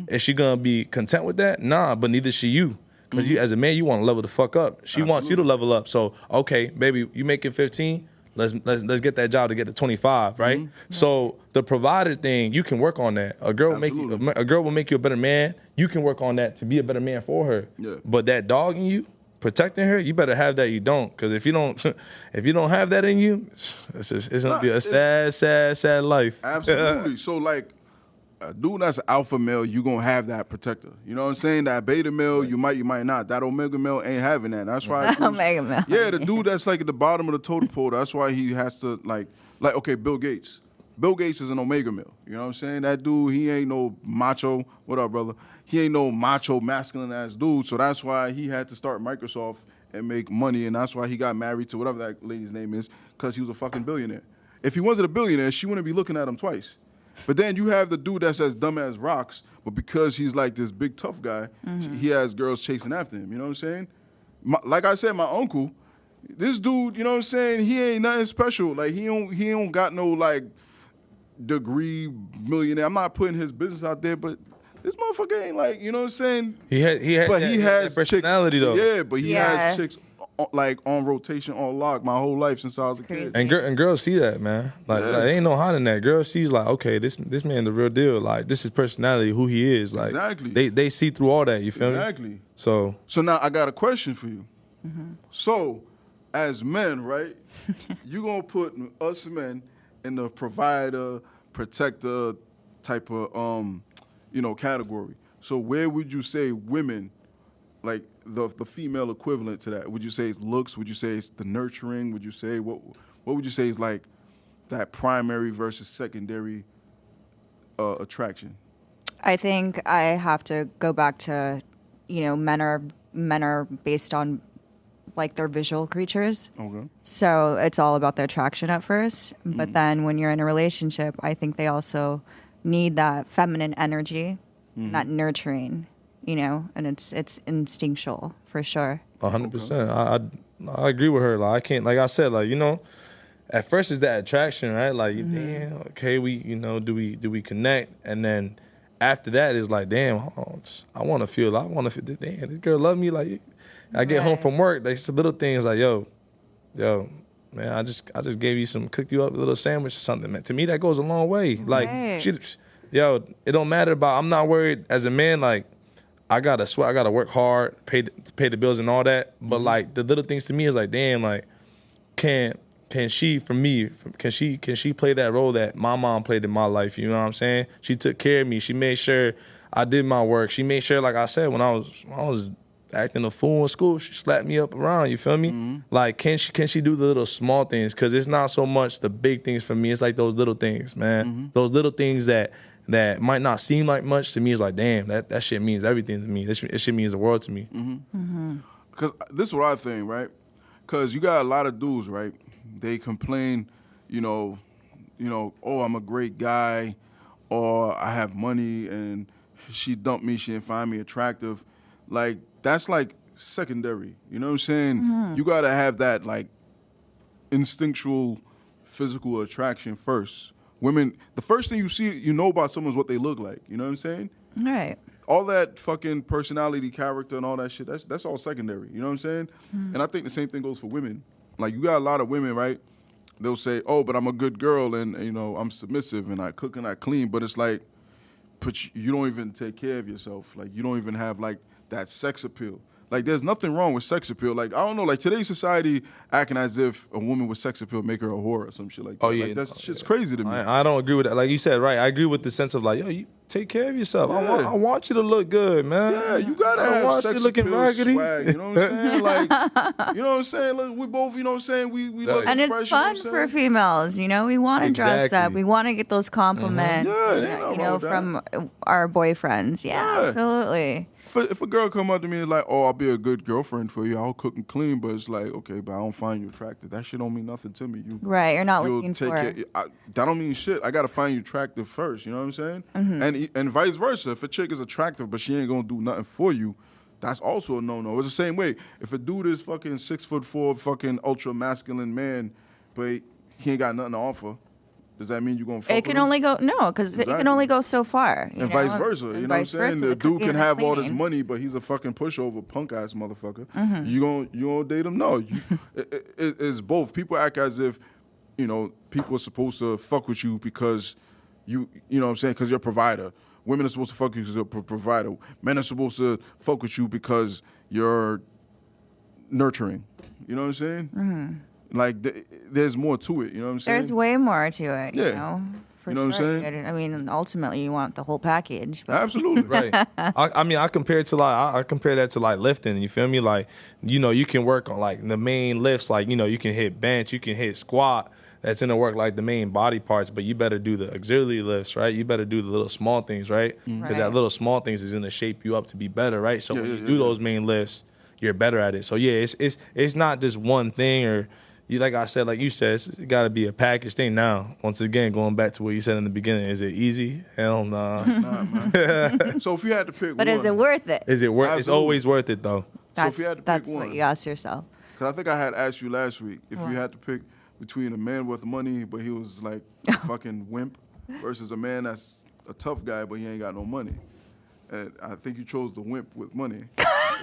Is she gonna be content with that? Nah, but neither should you. Because you, as a man, you want to level the fuck up. She wants you to level up. So, okay, baby, you making 15. Let's get that job to get to 25, right? So the provider thing, you can work on that. A girl will make you a better man. You can work on that to be a better man for her. Yeah. But that dog in you, protecting her, you better have that. You don't, because if you don't have that in you, it's gonna be a sad life. Absolutely. So like, a dude that's an alpha male, you gonna have that protector. You know what I'm saying? That beta male, you might not. That omega male ain't having that. That's why. Omega male. Yeah, the dude that's like at the bottom of the totem pole. That's why he has to like okay, Bill Gates. Bill Gates is an omega male. You know what I'm saying? That dude, he ain't no macho. What up, brother? He ain't no macho, masculine ass dude. So that's why he had to start Microsoft and make money, and that's why he got married to whatever that lady's name is, because he was a fucking billionaire. If he wasn't a billionaire, she wouldn't be looking at him twice. But then you have the dude that's as dumb as rocks, but because he's like this big tough guy, he has girls chasing after him. You know what I'm saying? Like I said, my uncle, this dude, you know what I'm saying? He ain't nothing special. Like he don't got no like degree millionaire. I'm not putting his business out there, but this motherfucker ain't like, you know what I'm saying? He has personality chicks, though. Yeah, but he has chicks like on rotation, on lock my whole life since I was a kid. And girls see that, man. Like ain't no hiding that. Girls sees like, okay, this man the real deal. Like this is personality, who he is. Like exactly. They see through all that. You feel me? Exactly. So now I got a question for you. So as men, right, you gonna put us men in the provider, protector type of category. So where would you say women, like the female equivalent to that? Would you say it's looks? Would you say it's the nurturing? Would you say what would you say is like that primary versus secondary attraction? I think I have to go back to, men are based on like they're visual creatures. Okay. So it's all about the attraction at first. But then when you're in a relationship, I think they also need that feminine energy, that nurturing, and it's instinctual for sure. 100%. I agree with her. Like I can't, like I said, like, at first it's that attraction, right? Like, damn, okay, we, do we connect? And then after that is like, damn, I want to feel, damn, this girl love me. Like, I get home from work, like, it's little things like, yo, man, I just gave you cooked you up a little sandwich or something, man. To me, that goes a long way. Like, it don't matter about, I'm not worried as a man, like, I gotta sweat, I gotta work hard, pay the bills and all that. But like the little things to me is like, damn, like, can she play that role that my mom played in my life? You know what I'm saying? She took care of me. She made sure I did my work. She made sure, like I said, when I was acting a fool in school, she slapped me up around. You feel me? Like, can she do the little small things? Because it's not so much the big things for me. It's like those little things, man. Those little things that might not seem like much to me is like, damn, that shit means everything to me. That shit means the world to me. Because this is what I think, right? Because you got a lot of dudes, right? They complain, oh, I'm a great guy, or I have money, and she dumped me, she didn't find me attractive. Like, that's like secondary. You know what I'm saying? You got to have that, like, instinctual physical attraction first. Women, the first thing you know about someone is what they look like. You know what I'm saying? Right. All that fucking personality, character, and all that shit, that's all secondary. You know what I'm saying? And I think the same thing goes for women. Like, you got a lot of women, right? They'll say, oh, but I'm a good girl, and, I'm submissive, and I cook and I clean. But it's like, you don't even take care of yourself. Like, you don't even have, like, that sex appeal. Like, there's nothing wrong with sex appeal. Like, I don't know, like, today's society acting as if a woman with sex appeal make her a whore or some shit like that. Oh, yeah. Like, that shit's crazy to me. I don't agree with that. Like you said, right, I agree with the sense of, like, yo, you take care of yourself. Yeah. I want you to look good, man. Yeah, you gotta have sex looking appeal raggedy. swag, you know what I'm saying? Like, you know what I'm saying? Like, we both, you know what I'm saying? We look And it's fresh, fun for females, we want to dress up. Exactly. We want to get those compliments, Yeah, ain't nothing wrong with from our boyfriends. Yeah, absolutely. if a girl come up to me and is like, oh, I'll be a good girlfriend for you, I'll cook and clean, but it's like, okay, but I don't find you attractive. That shit don't mean nothing to me. Right, you're not You'll looking take for. that don't mean shit. I gotta find you attractive first. You know what I'm saying? Mm-hmm. And vice versa. If a chick is attractive but she ain't gonna do nothing for you, that's also a no-no. It's the same way. If a dude is fucking 6'4", fucking ultra masculine man, but he ain't got nothing to offer, does that mean you're gonna fuck It can with him? only go because it can Exactly. only go so far, And vice versa. You know what I'm saying? The dude can have all this money, but he's a fucking pushover, punk ass motherfucker. Mm-hmm. You gonna date him? No. It's both. People act as if, people are supposed to fuck with you because you know what I'm saying? Because you're a provider. Women are supposed to fuck you because you're a provider. Men are supposed to fuck with you because you're nurturing. You know what I'm saying? Mm-hmm. Like, there's more to it. You know what I'm saying? There's way more to it. Yeah. You know. For You know what I'm sure. saying? I mean, ultimately, you want the whole package. But Absolutely. Right. I mean, I compare it to I compare that to like lifting. You feel me? Like, you can work on like the main lifts. Like, you can hit bench, you can hit squat. That's gonna work like the main body parts. But you better do the auxiliary lifts, right? You better do the little small things, right? Because that Right. little small things is gonna shape you up to be better, right? So when you do those main lifts, you're better at it. So yeah, it's not just one thing or. Like I said, like you said, it's got to be a package thing. Now, once again, going back to what you said in the beginning, is it easy? Hell no. It's not, man. So if you had to pick but one. is it worth it? Is it worth? It's Absolutely. always worth it though. So if you had to pick That's one. what you ask yourself. Because I think I had asked you last week if What? you had to pick between a man with money, but he was like a fucking wimp, versus a man that's a tough guy, but he ain't got no money. And I think you chose the wimp with money.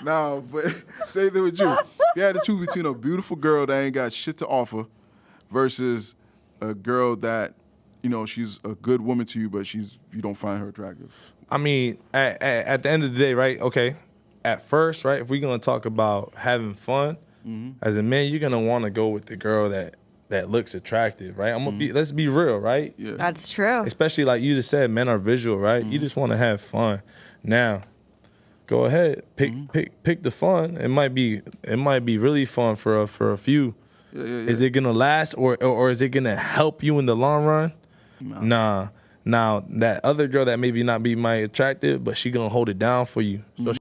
No, but same thing with you. If you had to choose between a beautiful girl that ain't got shit to offer versus a girl that, she's a good woman to you, but you don't find her attractive. I mean, at the end of the day, right? Okay, at first, right? If we're gonna talk about having fun, as a man, you're gonna want to go with the girl that looks attractive, right? Let's be real, right? Yeah. That's true. Especially like you just said, men are visual, right? You just want to have fun. Now, go ahead, pick the fun. It might be really fun for a few. Yeah. Is it gonna last or is it gonna help you in the long run? Nah. Now that other girl that maybe not be my attractive, but she gonna hold it down for you. So